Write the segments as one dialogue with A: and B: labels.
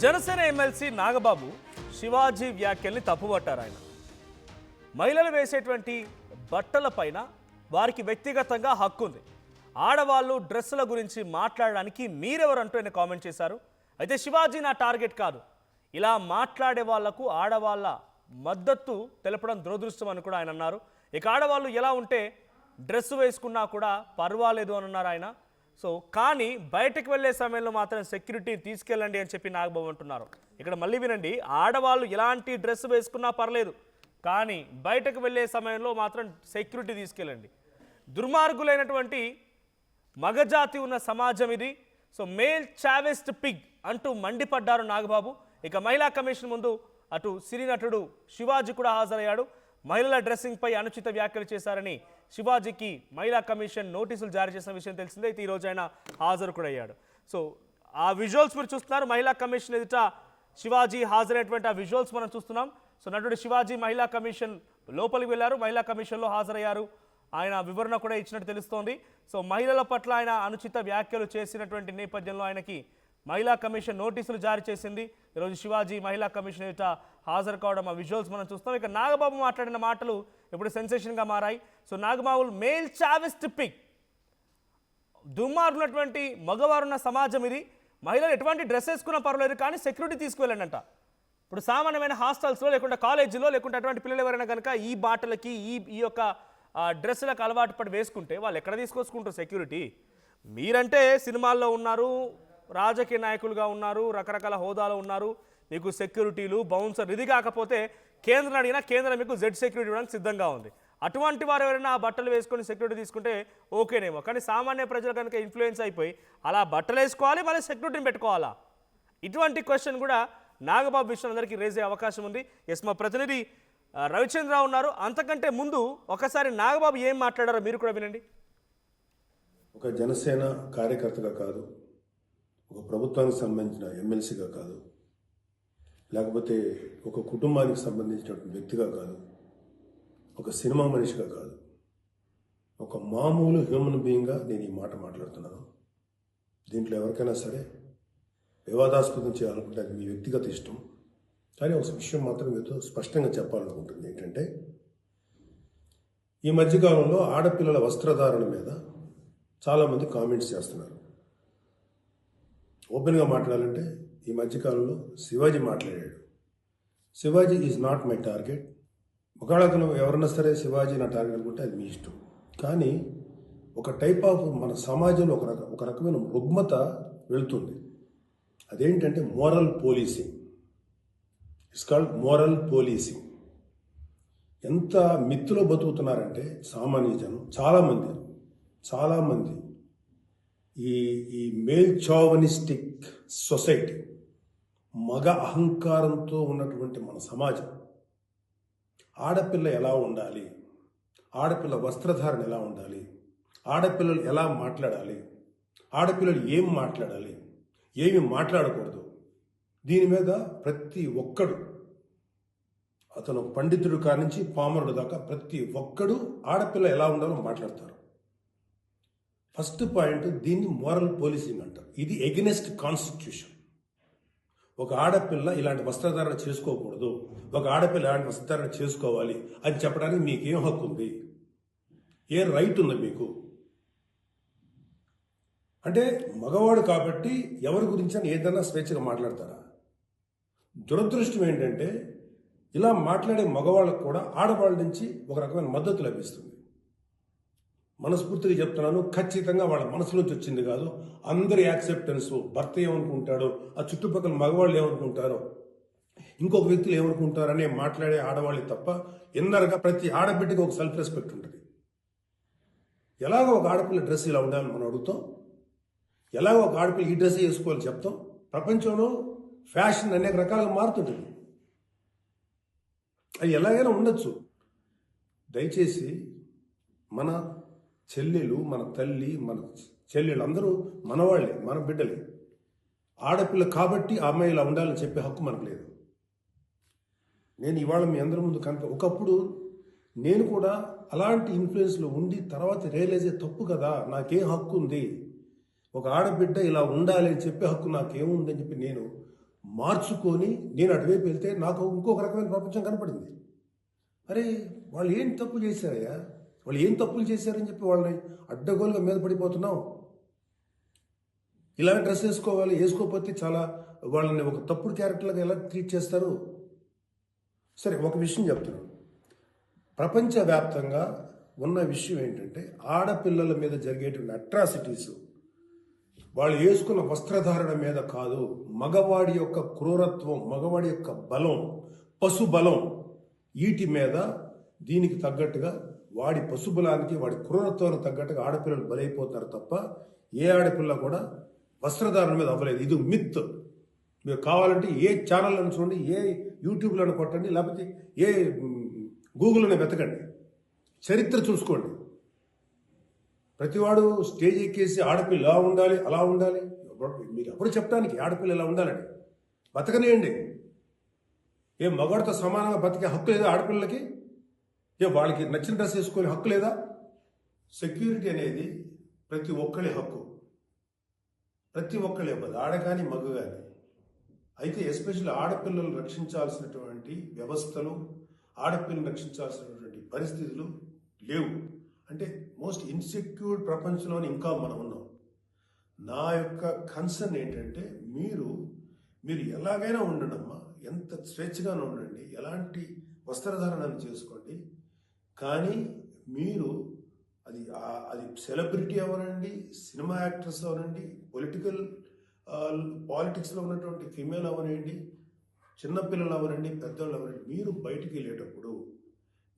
A: Janasena MLC Nagababu Shivaji వ్యాఖ్యల్ని తప్పుపట్టారు. ఆయన మహిళలు వేసేటువంటి బట్టల పైన వారికి వ్యక్తిగతంగా హక్కు ఉంది, ఆడవాళ్ళు డ్రెస్సుల గురించి మాట్లాడడానికి మీరెవరంటూ ఆయన కామెంట్ చేశారు. అయితే శివాజీ నా టార్గెట్ కాదు, ఇలా మాట్లాడే వాళ్లకు ఆడవాళ్ళ మద్దతు తెలపడం దురదృష్టం అని కూడా ఆయన అన్నారు. ఇక ఆడవాళ్ళు ఎలా ఉంటే డ్రెస్ వేసుకున్నా కూడా పర్వాలేదు అని అన్నారు ఆయన. సో కానీ బయటకు వెళ్ళే సమయంలో మాత్రం సెక్యూరిటీ తీసుకెళ్ళండి అని చెప్పి నాగబాబు అంటున్నారు. ఇక్కడ మళ్ళీ వినండి, ఆడవాళ్ళు ఎలాంటి డ్రెస్ వేసుకున్నా పర్లేదు, కానీ బయటకు వెళ్ళే సమయంలో మాత్రం సెక్యూరిటీ తీసుకెళ్ళండి. దుర్మార్గులైనటువంటి మగజాతి ఉన్న సమాజం ఇది. సో మేల్ చావెస్ట్ పిగ్ అంటూ మండిపడ్డారు నాగబాబు. ఇక మహిళా కమిషన్ ముందు అటు సినీ నటుడు శివాజీ కూడా హాజరయ్యాడు. మహిళల డ్రెస్సింగ్ పై అనుచిత వ్యాఖ్యలు చేశారని శివాజీకి మహిళా కమిషన్ నోటీసులు జారీ చేసిన విషయం తెలిసిందే. అయితే ఈరోజు ఆయన హాజరు కూడా అయ్యాడు. సో ఆ విజువల్స్ మీరు చూస్తున్నారు, మహిళా కమిషన్ ఎదుట శివాజీ హాజరైనటువంటి ఆ విజువల్స్ మనం చూస్తున్నాం. సో నటుడు శివాజీ మహిళా కమిషన్ లోపలికి వెళ్ళారు, మహిళా కమిషన్లో హాజరయ్యారు. ఆయన వివరణ కూడా ఇచ్చినట్టు తెలుస్తోంది. సో మహిళల పట్ల ఆయన అనుచిత వ్యాఖ్యలు చేసినటువంటి నేపథ్యంలో ఆయనకి మహిళా కమిషన్ నోటీసులు జారీ చేసింది. ఈరోజు శివాజీ మహిళా కమిషన్ ఎదుట హాజరు కావడం ఆ విజువల్స్ మనం చూస్తాం. ఇక నాగబాబు మాట్లాడిన మాటలు ఇప్పుడు సెన్సేషన్గా మారాయి. సో నాగబాబు మేల్ చావెస్ట్ పిగ్, దుర్మార్గున్నటువంటి మగవారున్న సమాజం ఇది, మహిళలు ఎటువంటి డ్రెస్ వేసుకున్నా పర్వాలేదు కానీ సెక్యూరిటీ తీసుకువెళ్ళండి అంట. ఇప్పుడు సామాన్యమైన హాస్టల్స్లో లేకుంటే కాలేజీలో లేకుంటే అటువంటి పిల్లలు ఎవరైనా కనుక ఈ బాటలకి ఈ యొక్క డ్రెస్సులకు అలవాటు పడి వేసుకుంటే వాళ్ళు ఎక్కడ తీసుకొచ్చుకుంటారు సెక్యూరిటీ? మీరంటే సినిమాల్లో ఉన్నారు, రాజకీయ నాయకులుగా ఉన్నారు, రకరకాల హోదాలో ఉన్నారు, మీకు సెక్యూరిటీలు బౌన్సర్. ఇది కాకపోతే కేంద్రం అడిగినా కేంద్రం మీకు జెడ్ సెక్యూరిటీ ఇవ్వడానికి సిద్ధంగా ఉంది. అటువంటి వారు ఎవరైనా ఆ బట్టలు వేసుకొని సెక్యూరిటీ తీసుకుంటే ఓకేనేమో, కానీ సామాన్య ప్రజలు కనుక ఇన్ఫ్లుయెన్స్ అయిపోయి అలా బట్టలు వేసుకోవాలి, మళ్ళీ సెక్యూరిటీని పెట్టుకోవాలా? ఇటువంటి క్వశ్చన్ కూడా నాగబాబు విషయం అందరికీ రేజ్ అయ్యే అవకాశం ఉంది. ఎస్, మా ప్రతినిధి రవిచంద్ర ఉన్నారు. అంతకంటే ముందు ఒకసారి నాగబాబు ఏం మాట్లాడారో మీరు కూడా వినండి.
B: ఒక జనసేన కార్యకర్తగా కాదు, ఒక ప్రభుత్వానికి సంబంధించిన ఎమ్మెల్సీగా కాదు, లేకపోతే ఒక కుటుంబానికి సంబంధించినటువంటి వ్యక్తిగా కాదు, ఒక సినిమా మనిషిగా కాదు, ఒక మామూలు హ్యూమన్ బీయింగ్గా నేను ఈ మాట మాట్లాడుతున్నాను. దీంట్లో ఎవరికైనా సరే వివాదాస్పదం చేయాలనుకుంటే అది మీ వ్యక్తిగత ఇష్టం. కానీ ఒక విషయం మాత్రం మీతో స్పష్టంగా చెప్పాలనుకుంటుంది ఏంటంటే, ఈ మధ్యకాలంలో ఆడపిల్లల వస్త్రధారణ మీద చాలామంది కామెంట్స్ చేస్తున్నారు. ఓపెన్గా మాట్లాడాలంటే ఈ మధ్యకాలంలో శివాజీ మాట్లాడాడు. Shivaji is not my target. ఒకవేళ ఎవరన్నా సరే శివాజీ నా టార్గెట్ అనుకుంటే అది మీ ఇష్టం. కానీ ఒక టైప్ ఆఫ్ మన సమాజంలో ఒక రకమైన రుగ్మత వెళుతుంది. అదేంటంటే moral policing. It's called moral policing. ఎంత మిత్తులో బతుకుతున్నారంటే సామాన్య జనం చాలామంది ఈ మేల్ చావనిస్టిక్ సొసైటీ, మగ అహంకారంతో ఉన్నటువంటి మన సమాజం, ఆడపిల్ల ఎలా ఉండాలి, ఆడపిల్ల వస్త్రధారణ ఎలా ఉండాలి, ఆడపిల్లలు ఎలా మాట్లాడాలి, ఆడపిల్లలు ఏం మాట్లాడాలి, ఏమి మాట్లాడకూడదు, దీని మీద ప్రతి ఒక్కడు, అతను పండితుడు కానించి పామరుడు దాకా ప్రతి ఒక్కడు ఆడపిల్ల ఎలా ఉండాలో మాట్లాడతారు. ఫస్ట్ పాయింట్, దీన్ని మోరల్ పోలీసింగ్ అంటారు. ఇది ఎగెనెస్ట్ కాన్స్టిట్యూషన్. ఒక ఆడపిల్ల ఇలాంటి వస్త్రధారణ చేసుకోకూడదు, ఒక ఆడపిల్ల ఇలాంటి వస్త్రధారణ చేసుకోవాలి అని చెప్పడానికి మీకేం హక్కు ఉంది? ఏ రైట్ ఉంది మీకు? అంటే మగవాడు కాబట్టి ఎవరి గురించి అని ఏదైనా స్వేచ్ఛగా మాట్లాడతారా? దురదృష్టం ఏంటంటే ఇలా మాట్లాడే మగవాళ్ళకు కూడా ఆడవాళ్ళ నుంచి ఒక రకమైన మద్దతు లభిస్తుంది. మనస్ఫూర్తిగా చెప్తున్నాను, ఖచ్చితంగా వాళ్ళ మనసు నుంచి వచ్చింది కాదు. అందరి యాక్సెప్టెన్స్, భర్త ఏమనుకుంటాడో, ఆ చుట్టుపక్కల మగవాళ్ళు ఏమనుకుంటారో, ఇంకొక వ్యక్తులు ఏమనుకుంటారనే మాట్లాడే ఆడవాళ్ళకి తప్ప ఇన్నర్గా ప్రతి ఆడబిడ్డకి ఒక సెల్ఫ్ రెస్పెక్ట్ ఉంటుంది. ఎలాగో ఒక ఆడపిల్ల డ్రెస్ ఇలా ఉండాలని మనం అడుగుతాం, ఎలాగో ఒక ఆడపిల్ల ఈ డ్రెస్ వేసుకోవాలని చెప్తాం. ప్రపంచంలో ఫ్యాషన్ అనేక రకాలుగా మారుతుంటుంది, అది ఎలాగైనా ఉండొచ్చు. దయచేసి మన చెల్లెలు, మన తల్లి, మన చెల్లెలు అందరూ మనవాళ్లే, మన బిడ్డలే. ఆడపిల్ల కాబట్టి ఆ అమ్మాయి ఇలా ఉండాలని చెప్పే హక్కు మనకు లేదు. నేను ఇవాళ మీ అందరి ముందు ఒకప్పుడు నేను కూడా అలాంటి ఇన్ఫ్లుయెన్స్లో ఉండి తర్వాత రియలైజ్ తప్పు కదా, నాకేం హక్కు ఉంది, ఒక ఆడబిడ్డ ఇలా ఉండాలి అని చెప్పే హక్కు నాకేముందని చెప్పి నేను మార్చుకొని నేను అటువైపు వెళ్తే నాకు ఇంకొక రకమైన ప్రపంచం కనపడింది. అరే వాళ్ళు ఏం తప్పు చేశారయ్యా, వాళ్ళు ఏం తప్పులు చేశారని చెప్పి వాళ్ళని అడ్డగోలుగా మీద పడిపోతున్నాం. ఇలా డ్రెస్ వేసుకోవాలి, వేసుకోకపోతే చాలా వాళ్ళని ఒక తప్పుడు క్యారెక్టర్లుగా ఎలా ట్రీట్ చేస్తారు. సరే, ఒక విషయం చెప్తున్నాను. ప్రపంచవ్యాప్తంగా ఉన్న విషయం ఏంటంటే ఆడపిల్లల మీద జరిగేటువంటి అట్రాసిటీస్ వాళ్ళు వేసుకున్న వస్త్రధారణ మీద కాదు, మగవాడి యొక్క క్రూరత్వం, మగవాడి యొక్క బలం, పశుబలం, వీటి మీద దీనికి తగ్గట్టుగా వాడి పశుబలానికి వాడి క్రూరత్వానికి తగ్గట్టుగా ఆడపిల్లలు బలైపోతున్నారు తప్ప ఏ ఆడపిల్ల కూడా వస్త్రధారణ మీద అవ్వలేదు. ఇది మిత్. మీరు కావాలంటే ఏ ఛానల్లను చూడండి, ఏ యూట్యూబ్లను కొట్టండి, లేకపోతే ఏ గూగుల్ని వెతకండి, చరిత్ర చూసుకోండి. ప్రతివాడు స్టేజ్ ఎక్కేసి ఆడపిల్ల ఇలా ఉండాలి అలా ఉండాలి, మీరు అప్పుడు చెప్పడానికి ఆడపిల్ల ఇలా ఉండాలని బతకనేయండి. ఏ మగవాడితో సమానంగా బతికే హక్కు లేదా ఆడపిల్లలకి? ఏ వాళ్ళకి నచ్చిన డ్రెస్ వేసుకునే హక్కు లేదా? సెక్యూరిటీ అనేది ప్రతి ఒక్కరి హక్కు, ప్రతి ఒక్కరి ఇవ్వదు, ఆడ కానీ మగ కానీ. అయితే ఎస్పెషల్లీ ఆడపిల్లలు రక్షించాల్సినటువంటి వ్యవస్థలు, ఆడపిల్లలు రక్షించాల్సినటువంటి పరిస్థితులు లేవు. అంటే మోస్ట్ ఇన్సెక్యూర్డ్ ప్రపంచంలోనే ఇంకా మనం ఉన్నాం. నా యొక్క కన్సర్న్ ఏంటంటే మీరు ఎలాగైనా ఉండండి అమ్మా, ఎంత స్వేచ్ఛగానే ఉండండి, ఎలాంటి వస్త్రధారణను చేసుకోండి. కానీ మీరు అది సెలబ్రిటీ అవనండి, సినిమా యాక్టర్స్ అవనండి, పాలిటిక్స్లో ఉన్నటువంటి ఫిమేల్ అవనండి, చిన్నపిల్లలు అవనండి, పెద్దవాళ్ళు అవనండి, మీరు బయటికి వెళ్ళేటప్పుడు,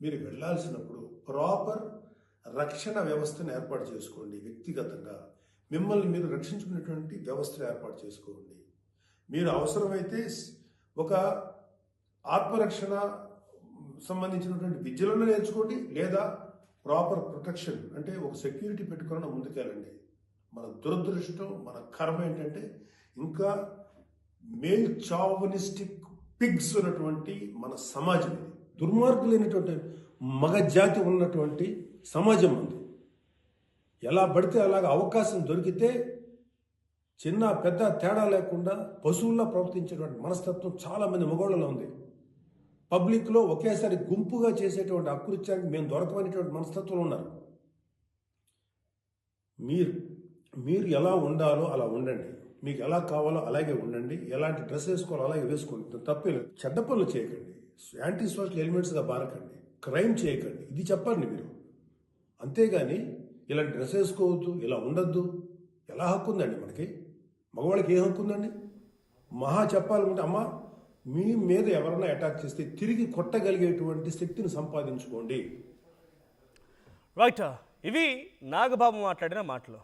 B: మీరు వెళ్ళాల్సినప్పుడు ప్రాపర్ రక్షణ వ్యవస్థను ఏర్పాటు చేసుకోండి. వ్యక్తిగతంగా మిమ్మల్ని మీరు రక్షించుకునేటువంటి వ్యవస్థను ఏర్పాటు చేసుకోండి. మీరు అవసరమైతే ఒక ఆత్మరక్షణ సంబంధించినటువంటి విద్యలను నేర్చుకోండి, లేదా ప్రాపర్ ప్రొటెక్షన్ అంటే ఒక సెక్యూరిటీ పెట్టుకుని ముందుకెళ్ళండి. మన దురదృష్టం, మన కర్మ ఏంటంటే ఇంకా మేల్ చావనిస్టిక్ పిగ్స్ ఉన్నటువంటి మన సమాజం ఇది. దుర్మార్గులైనటువంటి మగ జాతి ఉన్నటువంటి సమాజం ఉంది. ఎలా పడితే అలాగ అవకాశం దొరికితే చిన్న పెద్ద తేడా లేకుండా పశువుల్లో ప్రవర్తించేటువంటి మనస్తత్వం చాలామంది మగవాళ్ళలో ఉంది. పబ్లిక్లో ఒకేసారి గుంపుగా చేసేటువంటి అకృత్యానికి మేము దొరకమనేటువంటి మనస్తత్వంలో ఉన్నారు. మీరు ఎలా ఉండాలో అలా ఉండండి, మీకు ఎలా కావాలో అలాగే ఉండండి, ఎలాంటి డ్రెస్ వేసుకోవాలో అలాగే వేసుకోండి, తప్పలేదు. చెడ్డ పనులు చేయకండి, యాంటీ సోషల్ ఎలిమెంట్స్గా బారకండి, క్రైమ్ చేయకండి, ఇది చెప్పండి మీరు. అంతేగాని ఇలాంటి డ్రెస్ వేసుకోవద్దు, ఇలా ఉండొద్దు, ఎలా హక్కు ఉందండి మనకి? మగవాళ్ళకి ఏ హక్కు ఉందండి? మహా చెప్పాలనుకుంటే అమ్మ మీ మీద ఎవరైనా అటాక్ చేస్తే తిరిగి కొట్టగలిగేటువంటి శక్తిని సంపాదించుకోండి.
A: రైట్, ఇవి నాగబాబు మాట్లాడిన మాటలు.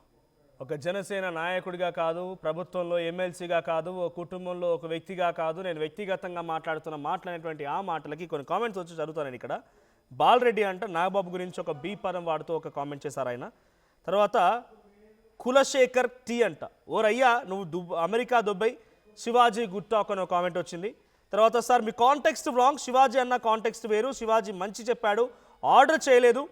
A: ఒక జనసేన నాయకుడిగా కాదు, ప్రభుత్వంలో ఎమ్మెల్సీగా కాదు, ఒక కుటుంబంలో ఒక వ్యక్తిగా కాదు, నేను వ్యక్తిగతంగా మాట్లాడుతున్న మాట్లాడినటువంటి ఆ మాటలకి కొన్ని కామెంట్స్ వచ్చి చదువుతాను. ఇక్కడ బాలరెడ్డి అంట నాగబాబు గురించి ఒక బీ పదం వాడుతూ ఒక కామెంట్ చేశారు ఆయన. తర్వాత కులశేఖర్ టీ అంట, ఓరయ్యా నువ్వు America Dubai Shivaji good talk అని ఒక కామెంట్ వచ్చింది. తర్వాత సార్ మీ కాంటెక్స్ట్ రాంగ్, శివాజీ అన్న కాంటెక్స్ట్ వేరు, శివాజీ మంచి చెప్పాడు, ఆర్డర్ చేయలేదు,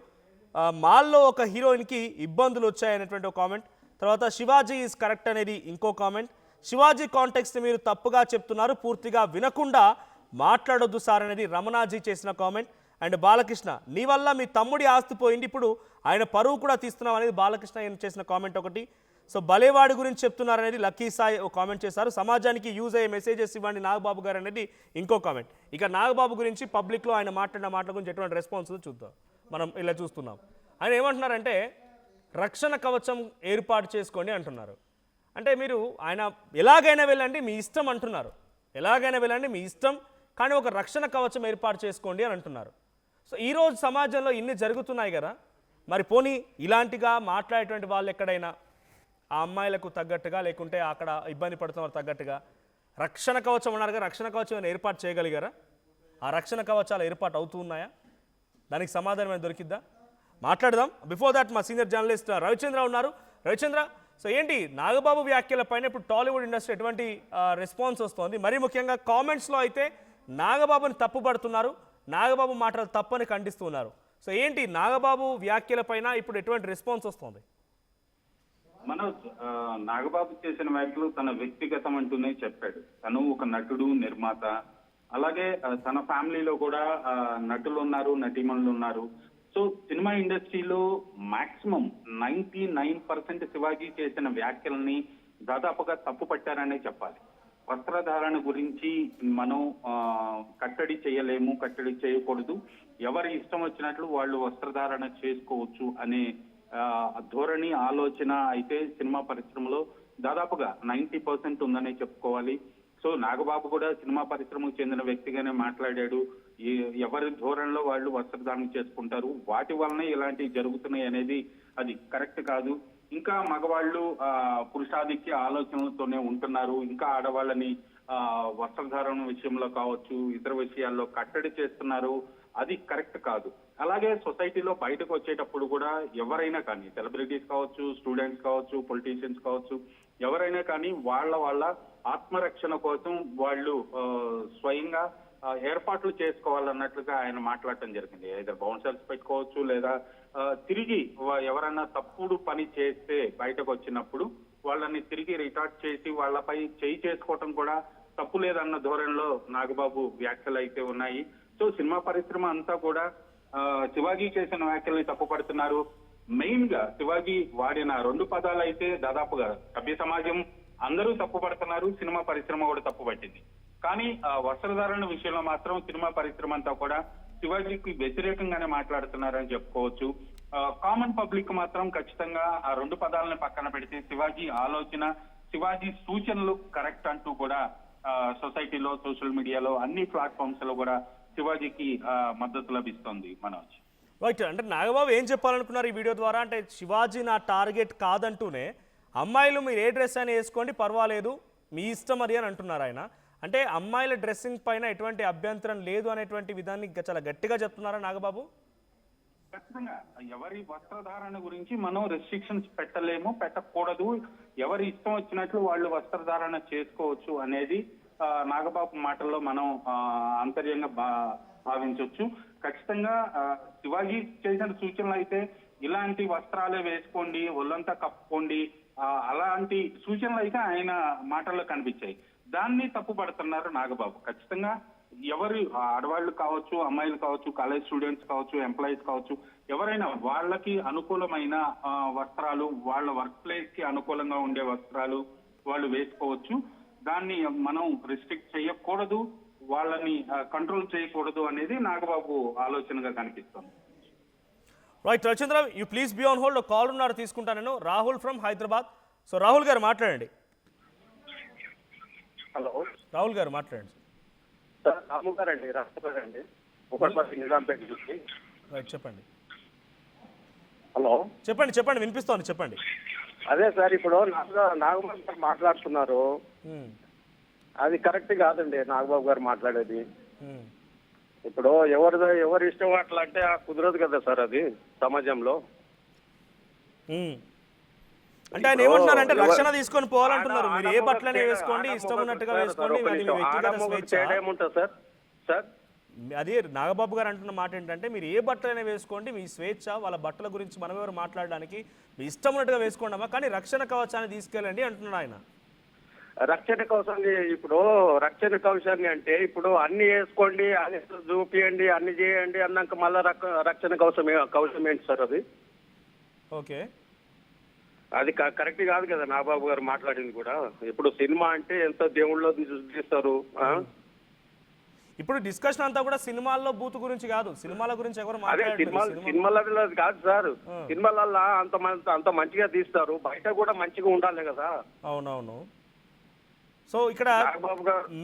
A: మాల్లో ఒక హీరోయిన్కి ఇబ్బందులు వచ్చాయనేటువంటి ఒక కామెంట్. తర్వాత శివాజీ ఈజ్ కరెక్ట్ అనేది ఇంకో కామెంట్. శివాజీ కాంటెక్స్ట్ మీరు తప్పుగా చెప్తున్నారు, పూర్తిగా వినకుండా మాట్లాడొద్దు సార్ అనేది రమణాజీ చేసిన కామెంట్. అండ్ బాలకృష్ణ, నీ వల్ల మీ తమ్ముడి ఆస్తి పోయింది, ఇప్పుడు ఆయన పరువు కూడా తీస్తున్నావు అనేది బాలకృష్ణ చేసిన కామెంట్ ఒకటి. సో బలేవాడి గురించి చెప్తున్నారు అనేది లక్కీ సాయి ఒక కామెంట్ చేశారు. సమాజానికి యూజ్ అయ్యే మెసేజెస్ ఇవ్వండి నాగబాబు గారు అనేది ఇంకో కామెంట్. ఇక నాగబాబు గురించి పబ్లిక్లో ఆయన మాట్లాడిన మాటల గురించి ఎటువంటి రెస్పాన్స్ చూద్దాం. మనం ఇలా చూస్తున్నాం. ఆయన ఏమంటున్నారంటే రక్షణ కవచం ఏర్పాటు చేసుకోండి అంటున్నారు. అంటే మీరు ఆయన ఎలాగైనా వెళ్ళండి మీ ఇష్టం అంటున్నారు, ఎలాగైనా వెళ్ళండి మీ ఇష్టం, కానీ ఒక రక్షణ కవచం ఏర్పాటు చేసుకోండి అని అంటున్నారు. సో ఈరోజు సమాజంలో ఇన్ని జరుగుతున్నాయి కదా, మరి పోనీ ఇలాంటిగా మాట్లాడేటువంటి వాళ్ళు ఎక్కడైనా ఆ అమ్మాయిలకు తగ్గట్టుగా లేకుంటే అక్కడ ఇబ్బంది పడుతున్నారు తగ్గట్టుగా రక్షణ కవచం అన్నారుగా, రక్షణ కవచం ఏర్పాటు చేయగలిగారా? ఆ రక్షణ కవచాలు ఏర్పాటు అవుతూ ఉన్నాయా? దానికి సమాధానం ఏమైనా దొరికిద్దా? మాట్లాడదాం. బిఫోర్ దాట్ మా సీనియర్ జర్నలిస్ట్ రవిచంద్ర ఉన్నారు. రవిచంద్ర, సో ఏంటి నాగబాబు వ్యాఖ్యల పైన ఇప్పుడు టాలీవుడ్ ఇండస్ట్రీ ఎటువంటి రెస్పాన్స్ వస్తుంది? మరీ ముఖ్యంగా కామెంట్స్లో అయితే నాగబాబుని తప్పుపడుతున్నారు, నాగబాబు మాటలు తప్పని ఖండిస్తున్నారు. సో ఏంటి నాగబాబు వ్యాఖ్యల పైన ఇప్పుడు ఎటువంటి రెస్పాన్స్ వస్తుంది?
C: మనోజ్, నాగబాబు చేసిన వ్యాఖ్యలు తన వ్యక్తిగతం అంటూనే చెప్పాడు. తను ఒక నటుడు, నిర్మాత. అలాగే తన ఫ్యామిలీలో కూడా నటులు ఉన్నారు, నటీమణులు ఉన్నారు. సో సినిమా ఇండస్ట్రీలో మాక్సిమం 99% శివాజీ చేసిన వ్యాఖ్యల్ని దాదాపుగా తప్పు పట్టారనే చెప్పాలి. వస్త్రధారణ గురించి మనం కట్టడి చేయలేము, కట్టడి చేయకూడదు. ఎవరి ఇష్టం వచ్చినట్లు వాళ్ళు వస్త్రధారణ చేసుకోవచ్చు అనే ధోరణి, ఆలోచన అయితే సినిమా పరిశ్రమలో దాదాపుగా 90% ఉందనే చెప్పుకోవాలి. సో నాగబాబు కూడా సినిమా పరిశ్రమకు చెందిన వ్యక్తిగానే మాట్లాడాడు. ఎవరి ధోరణిలో వాళ్ళు వస్త్రధారణ చేసుకుంటారు, వాటి వలన ఇలాంటివి జరుగుతున్నాయి అనేది అది కరెక్ట్ కాదు. ఇంకా మగవాళ్ళు పురుషాధిక్య ఆలోచనలతోనే ఉంటున్నారు. ఇంకా ఆడవాళ్ళని వస్త్రధారణ విషయంలో కావచ్చు, ఇతర విషయాల్లో కట్టడి చేస్తున్నారు. అది కరెక్ట్ కాదు. అలాగే సొసైటీలో బయటకు వచ్చేటప్పుడు కూడా ఎవరైనా కానీ, సెలబ్రిటీస్ కావచ్చు, స్టూడెంట్స్ కావచ్చు, పొలిటీషియన్స్ కావచ్చు, ఎవరైనా కానీ వాళ్ళ ఆత్మరక్షణ కోసం వాళ్ళు స్వయంగా ఏర్పాట్లు చేసుకోవాలన్నట్లుగా ఆయన మాట్లాడటం జరిగింది. ఏదో బౌన్సర్స్ పెట్టుకోవచ్చు, లేదా తిరిగి ఎవరైనా తప్పుడు పని చేస్తే బయటకు వచ్చినప్పుడు వాళ్ళని తిరిగి రిటార్ట్ చేసి వాళ్ళపై చేయి చేసుకోవటం కూడా తప్పు లేదన్న ధోరణిలో నాగబాబు వ్యాఖ్యలు అయితే ఉన్నాయి. సో సినిమా పరిశ్రమ అంతా కూడా శివాజీ చేసిన వ్యాఖ్యల్ని తప్పుపడుతున్నారు. మెయిన్ గా శివాజీ వాడిన 2 పదాలు అయితే దాదాపుగా సభ్య సమాజం అందరూ తప్పుపడుతున్నారు, సినిమా పరిశ్రమ కూడా తప్పుపట్టింది. కానీ వస్త్రధారణ విషయంలో మాత్రం సినిమా పరిశ్రమ అంతా కూడా శివాజీకి వ్యతిరేకంగానే మాట్లాడుతున్నారని చెప్పుకోవచ్చు. కామన్ పబ్లిక్ మాత్రం ఖచ్చితంగా ఆ 2 పదాలను పక్కన పెడితే శివాజీ ఆలోచన, శివాజీ సూచనలు కరెక్ట్ అంటూ కూడా సొసైటీలో, సోషల్ మీడియాలో, అన్ని ప్లాట్ఫామ్స్ లో కూడా శివాజీకి మద్దతు లభిస్తోంది. మనోజ్,
A: రైట్. అంటే నాగబాబు ఏం చెప్పాలనుకున్నారు ఈ వీడియో ద్వారా? అంటే శివాజీ నా టార్గెట్ కాదంటూనే అమ్మాయిలు మీరు ఏ డ్రెస్ అయినా వేసుకోండి పర్వాలేదు, మీ ఇష్టం మరి అని అంటున్నారు ఆయన. అంటే అమ్మాయిల డ్రెస్సింగ్ పైన ఎటువంటి అభ్యంతరం లేదు అనేటువంటి విధాన్ని చాలా గట్టిగా చెప్తున్నారా నాగబాబు?
C: ఖచ్చితంగా ఎవరి వస్త్రధారణ గురించి మనం రెస్ట్రిక్షన్స్ పెట్టలేము, పెట్టకూడదు. ఎవరి ఇష్టం వచ్చినట్లు వాళ్ళు వస్త్రధారణ చేసుకోవచ్చు అనేది నాగబాబు మాటల్లో మనం అంతర్యంగా భావించవచ్చు. ఖచ్చితంగా శివాజీ చేసిన సూచనలు అయితే ఇలాంటి వస్త్రాలే వేసుకోండి, ఒళ్ళంతా కప్పుకోండి, అలాంటి సూచనలు అయితే ఆయన మాటల్లో కనిపించాయి. దాన్ని తప్పుపడుతున్నారు నాగబాబు. ఖచ్చితంగా ఎవరు ఆడవాళ్లు కావచ్చు, అమ్మాయిలు కావచ్చు, కాలేజ్ స్టూడెంట్స్ కావచ్చు, ఎంప్లాయీస్ కావచ్చు, ఎవరైనా వాళ్ళకి అనుకూలమైన వస్త్రాలు, వాళ్ళ వర్క్ ప్లేస్ కి అనుకూలంగా ఉండే వస్త్రాలు వాళ్ళు వేసుకోవచ్చు. దాన్ని మనం రిస్ట్రిక్ట్ చేయకూడదు, వాళ్ళని కంట్రోల్ చేయకూడదు అనేది నాగబాబు ఆలోచనగా కనిపిస్తుంది.
A: Right Ravichandra, you please be on hold. Call ఉన్నారు, తీసుకుంటాను నేను. రాహుల్ ఫ్రమ్ హైదరాబాద్. సో రాహుల్ గారు మాట్లాడండి.
D: హలో
A: రాహుల్ గారు మాట్లాడండి.
D: సార్ రాము గారండి, రాము గారండి, నిజాంపేట నుంచి.
A: రైట్, చెప్పండి.
D: హలో
A: చెప్పండి చెప్పండి, వినిపిస్తోంది, చెప్పండి.
D: అదే సార్, ఇప్పుడు నాగబాబు గారు మాట్లాడుతున్నారు, అది కరెక్ట్ కాదండి నాగబాబు గారు మాట్లాడేది. ఇప్పుడు ఎవరి ఇష్టం అట్లా అంటే కుదరదు కదా సార్ అది సమాజంలో.
A: అంటే ఆయన ఏమంటున్నారంటే రక్షణ తీసుకొని పోవాలంటున్నారు. మీరు ఏ బట్టలనే వేసుకోండి, ఇష్టం ఉన్నట్టుగా వేసుకోండి,
D: ఏముంటుంది సార్? సార్
A: అది నాగబాబు గారు అంటున్న మాట ఏంటంటే మీరు ఏ బట్టలైనా వేసుకోండి, మీ స్వేచ్ఛ, వాళ్ళ బట్టల గురించి మనం ఎవరు మాట్లాడడానికి మీ ఇష్టం ఉన్నట్టుగా వేసుకోండమ్మా, కానీ రక్షణ కవచాన్ని తీసుకెళ్ళండి అంటున్నాడు ఆయన.
D: రక్షణ కవచాన్ని, ఇప్పుడు రక్షణ కవచాన్ని అంటే ఇప్పుడు అన్ని వేసుకోండి, అన్ని చూపియండి, అన్ని చేయండి అన్నాక మళ్ళా రక్షణ కవచం ఏంటి సార్ అది?
A: ఓకే,
D: అది కరెక్ట్ కాదు కదా నాగబాబు గారు మాట్లాడింది కూడా. ఇప్పుడు సినిమా అంటే ఎంత దేవుళ్ళో చూపిస్తారు.
A: ఇప్పుడు డిస్కషన్ అంతా కూడా సినిమాల్లో బూత్ గురించి కాదు, సినిమాల గురించి ఎవరు
D: సినిమాలలో కాదు సార్. సినిమాలలో అంత మంచిగా తీస్తారు, బయట కూడా మంచిగా ఉండాలి కదా.
A: అవునవును. సో ఇక్కడ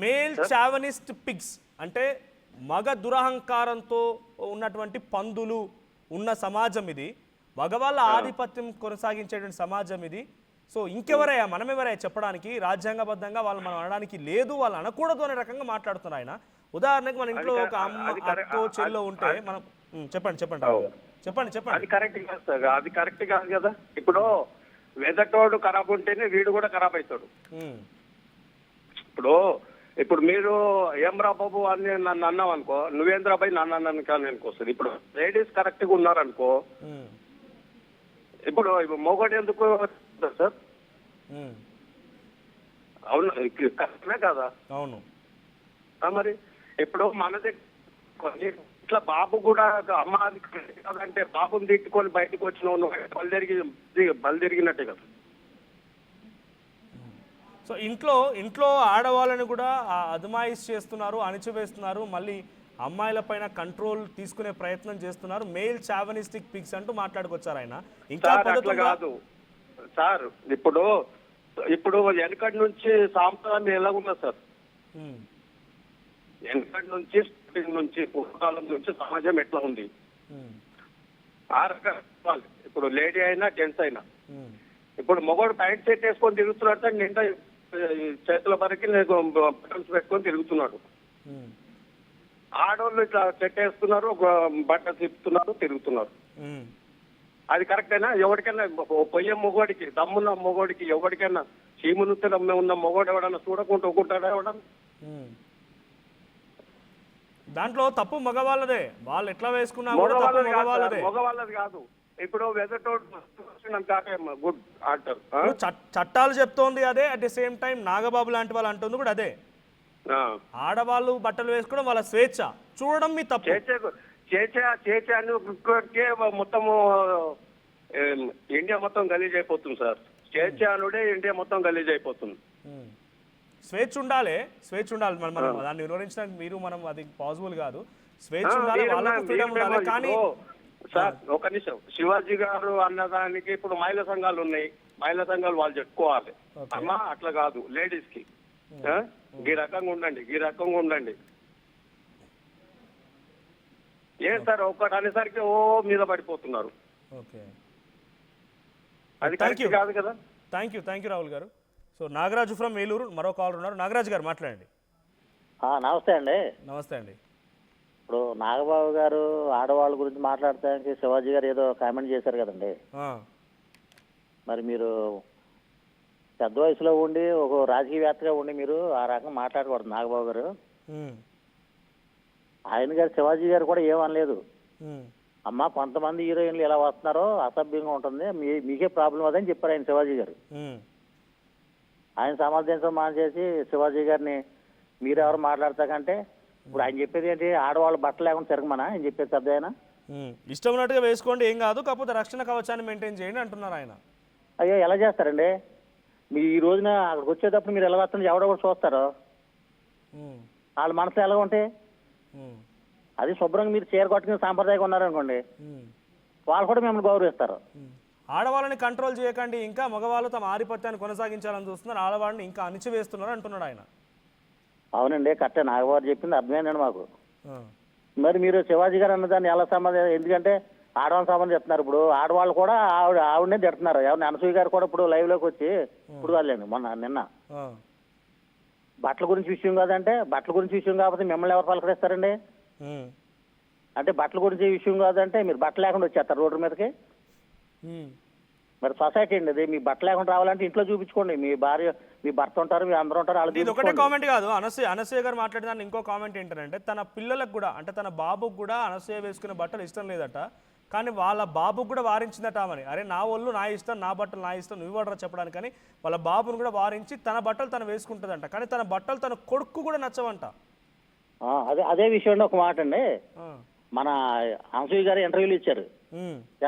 A: మేల్ చావనిస్ట్ పిగ్స్ అంటే మగ దురహంకారంతో ఉన్నటువంటి పందులు ఉన్న సమాజం ఇది, మగవాళ్ళ ఆధిపత్యం కొనసాగించేటువంటి సమాజం ఇది. సో ఇంకెవరయ్యా, మనమెవరయ్యా చెప్పడానికి? రాజ్యాంగబద్ధంగా వాళ్ళు మనం అనడానికి లేదు, వాళ్ళు అనకూడదు అనే రకంగా మాట్లాడుతున్నారు ఆయన. ఉదాహరణకు మన ఇంట్లో ఒక అమ్మ, అక్కో, చెల్లో ఉంటే మనం చెప్పండి చెప్పండి చెప్పండి చెప్పండి.
D: అది కరెక్ట్ కాదు సార్, అది కరెక్ట్ కాదు కదా. ఇప్పుడు వెదటోడు ఖరాబ్ ఉంటేనే వీడు కూడా ఖరాబ్ అవుతాడు. ఇప్పుడు మీరు ఏం రా బాబు అని నన్ను అన్నావు అనుకో, నువ్వేంద్రాబాయి నన్ను అన్నాను కానీ అనుకోస్తుంది. ఇప్పుడు లేడీస్ కరెక్ట్ గా ఉన్నారనుకో, ఇప్పుడు మొగడు ఎందుకు సార్
A: ఉమ్,
D: అవును కరెక్టమే కదా
A: అవును.
D: మరి ఇప్పుడు మన దగ్గర ఇట్లా బాబు కూడా అమ్మ అది కరెక్ట్ కాదంటే బాబుని తిట్టుకొని బయటకు వచ్చిన బలి తిరిగినట్టే కదా.
A: సో ఇంట్లో ఆడవాళ్ళని కూడా అదమాయిష్ చేస్తున్నారు, అణిచివేస్తున్నారు, మళ్ళీ అమ్మాయిల పైన కంట్రోల్ తీసుకునే ప్రయత్నం చేస్తున్నారు. మెయిల్ చావనిస్టిక్ పిక్స్ అంటూ మాట్లాడుకొచ్చారు ఆయన. ఇంకా
D: సార్ అట్లా
A: పద్ధతులుగా
D: కాదు సార్. ఇప్పుడు వెనకటి నుంచి సాంప్రదాయం ఎలా ఉన్నది సార్?
A: ఉమ్,
D: వెనకటి నుంచి స్టార్టింగ్ నుంచి పూర్వకాలం నుంచి సమాజం ఎట్లా ఉంది
A: ఉమ్,
D: ఆ రకాల ఇప్పుడు లేడీ అయినా జెంట్స్ అయినా.
A: ఉమ్,
D: ఇప్పుడు మగవాడు ప్యాంట్ షర్ట్ వేసుకొని తిరుగుతున్నాడు, నిండా చేతుల వరకు బటన్స్ పెట్టుకొని తిరుగుతున్నాడు.
A: ఉమ్,
D: ఆడవాళ్ళు ఇట్లా చెట్టు వేస్తున్నారు, బట్టలు తిప్పుతున్నారు, తిరుగుతున్నారు.
A: ఉమ్,
D: అది కరెక్టేనా? ఎవరికైనా పొయ్యే మొగోడికి దమ్మున్న మొగోడికి ఎవరికైనా చీమునుత్తల ఉన్న మొగోడు ఎవడన్నా చూడకుండా ఊకుంటాడా ఎవడన్నా?
A: ఉమ్. దాంట్లో తప్పు మగవాళ్ళదే. వాళ్ళు ఎట్లా వేసుకున్నా కూడా తప్పు మగవాళ్ళదే.
D: మగవాళ్ళది కాదు. ఇప్పుడు గుడ్ అంటారు.
A: ఇప్పుడు చట్టాలు చెప్తోంది అదే, at the same time Nagababu లాంటి వాళ్ళు అంటుంది కూడా అదే. ఆడవాళ్ళు బట్టలు వేసుకోవడం వాళ్ళ స్వేచ్ఛ, చూడడం మీ తప్పు.
D: చేచే అని మొత్తము ఇండియా మొత్తం గలీజ్ అయిపోతుంది సార్. చేచే అనుడే ఇండియా మొత్తం గలీజ్ అయిపోతుంది.
A: స్వేచ్ఛ ఉండాలి, స్వేచ్ఛ ఉండాలి. మనం దాన్ని వివరించడానికి మీరు మనం అది పాసిబుల్ కాదు. స్వేచ్ఛ ఉండాలి, వాళ్ళకు ఫ్రీడమ్ ఉండాలి. కానీ
D: సార్ ఒక నిమిషం, శివాజీ గారు అన్నదానికి ఇప్పుడు మహిళా సంఘాలు ఉన్నాయి, మహిళా సంఘాలు వాళ్ళు చెప్పుకోవాలి. అమ్మా అట్లా కాదు, లేడీస్ కి ఈ రకంగా ఉండండి, ఈ రకంగా ఉండండి. ఏం సార్ ఒక్కటి అనేసరికి ఓ మీద పడిపోతున్నారు.
A: ఓకే,
D: అది కరెక్ట్ కాదు కదా.
A: థ్యాంక్ యూ రాహుల్ గారు. సో నాగరాజు ఫ్రమ్ ఏలూరు మరో కాలర్ ఉన్నారు. నాగరాజు గారు మాట్లాడండి.
E: నమస్తే అండి.
A: నమస్తే అండి.
E: ఇప్పుడు నాగబాబు గారు ఆడవాళ్ళ గురించి మాట్లాడటానికి శివాజీ గారు ఏదో కామెంట్ చేశారు కదండి. మరి మీరు పెద్ద వయసులో ఉండి ఒక రాజకీయవేత్తగా ఉండి మీరు ఆ రకంగా మాట్లాడకూడదు నాగబాబు గారు. ఆయన గారు శివాజీ గారు కూడా ఏమనలేదు. అమ్మ కొంతమంది హీరోయిన్లు ఎలా వస్తున్నారో అసభ్యంగా ఉంటుంది, మీకే ప్రాబ్లం అదని చెప్పారు ఆయన శివాజీ గారు. ఆయన సమర్థించడం మానేసి శివాజీ గారిని మీరెవరు మాట్లాడతాకంటే ఇప్పుడు ఆయన చెప్పేది ఏంటి? ఆడవాళ్ళు బట్టలు లేకుండా తిరగమనా ఆయన చెప్పేది? పెద్ద ఆయన
A: ఇష్టం ఉన్నట్టుగా వేసుకోండి, ఏం కాదు, కాకపోతే రక్షణ కవచాన్ని మెయింటైన్ చేయండి అంటున్నారు ఆయన.
E: అయ్యో ఎలా చేస్తారండి? మీ ఈ రోజున అక్కడికి వచ్చేటప్పుడు మీరు ఎలా వస్తుంది ఎవడో కూడా చూస్తారు. వాళ్ళ మనసులో ఎలా ఉంటాయి? అది శుభ్రంగా మీరు చీర కట్టుకుని సాంప్రదాయంగా ఉన్నారనుకోండి, వాళ్ళు కూడా మిమ్మల్ని గౌరవిస్తారు.
A: ఆడవాళ్ళని కంట్రోల్ చేయకండి, ఇంకా మగవాళ్ళు తమ ఆధిపత్యాన్ని కొనసాగించాలని చూస్తున్నారు, ఆడవాళ్ళని ఇంకా అణిచివేస్తున్నారు అంటున్నాడు ఆయన.
E: అవునండి, కరెక్టే. నాగబాబు చెప్పింది అర్థమైందండి మాకు. మరి మీరు శివాజీ గారు అన్నదాన్ని ఎలా సంబంధం? ఎందుకంటే ఆడవాళ్ళ సంబంధం చెప్తున్నారు. ఇప్పుడు ఆడవాళ్ళు కూడా ఆవిడనే తిడుతున్నారు. ఎవరిని అనసూయ గారు కూడా ఇప్పుడు లైవ్ లోకి వచ్చి ఇప్పుడు వాళ్ళండి నిన్న బట్టల గురించి విషయం కాదంటే, బట్టల గురించి విషయం కాకపోతే మిమ్మల్ని ఎవరు పలకరిస్తారండి? అంటే బట్టల గురించి విషయం కాదంటే మీరు బట్టలు లేకుండా వచ్చేస్తారు రోడ్డు మీదకి. మరి సొసైటీ అండి అది. మీ బట్టలు లేకుండా రావాలంటే ఇంట్లో చూపించుకోండి. మీ భార్య మీ భర్త ఉంటారు, మీ అందరూ ఉంటారు.
A: ఇది ఒకటే కామెంట్ కాదు, అనసూయ గారు మాట్లాడిన దాన్ని ఇంకో కామెంట్ ఏంటంటే తన పిల్లలకు కూడా, అంటే తన బాబుకు కూడా అనసూయ వేసుకునే బట్టలు ఇష్టం లేదట, కానీ వాళ్ళ బాబుకు కూడా వారించిందట ఆమెని. అరే నా ఒళ్ళు నా ఇష్టం, నా బట్టలు నా ఇష్టం, నువ్వు ఇవ్వడరా చెప్పడానికి. కానీ వాళ్ళ బాబును కూడా వారించి తన బట్టలు తను వేసుకుంటుందంట, కానీ తన బట్టలు తన కొడుకు కూడా నచ్చవంట.
E: అదే విషయంలో ఒక మాట అండి, మన అనసూయ గారు ఇంటర్వ్యూలు ఇచ్చారు.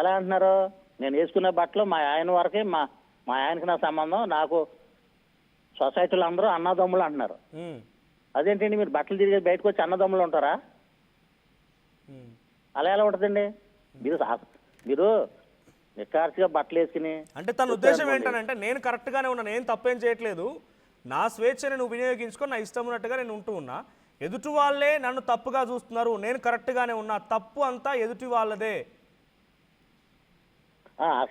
E: ఎలా అంటున్నారు? నేను వేసుకునే బట్టలు మా ఆయన వరకే, మా ఆయనకి నా సంబంధం, నాకు సొసైటీలో అందరూ అన్నదమ్ములు అంటున్నారు. అదేంటండి మీరు బట్టలు తిరిగి బయటకు వచ్చి అన్నదమ్ములు ఉంటారా? అలా ఎలా ఉంటుందండి? మీరు నికార్సిగా బట్టలు వేసుకుని,
A: అంటే తన ఉద్దేశం ఏంటంటే నేను కరెక్ట్గానే ఉన్నా, నేను తప్పేం చేయట్లేదు, నా స్వేచ్ఛని నువ్వు వినియోగించుకొని నా ఇష్టం ఉన్నట్టుగా నేను ఉంటూ ఉన్నా, ఎదుటి వాళ్ళే నన్ను తప్పుగా చూస్తున్నారు, నేను కరెక్ట్గానే ఉన్నా, తప్పు అంతా ఎదుటి వాళ్ళదే.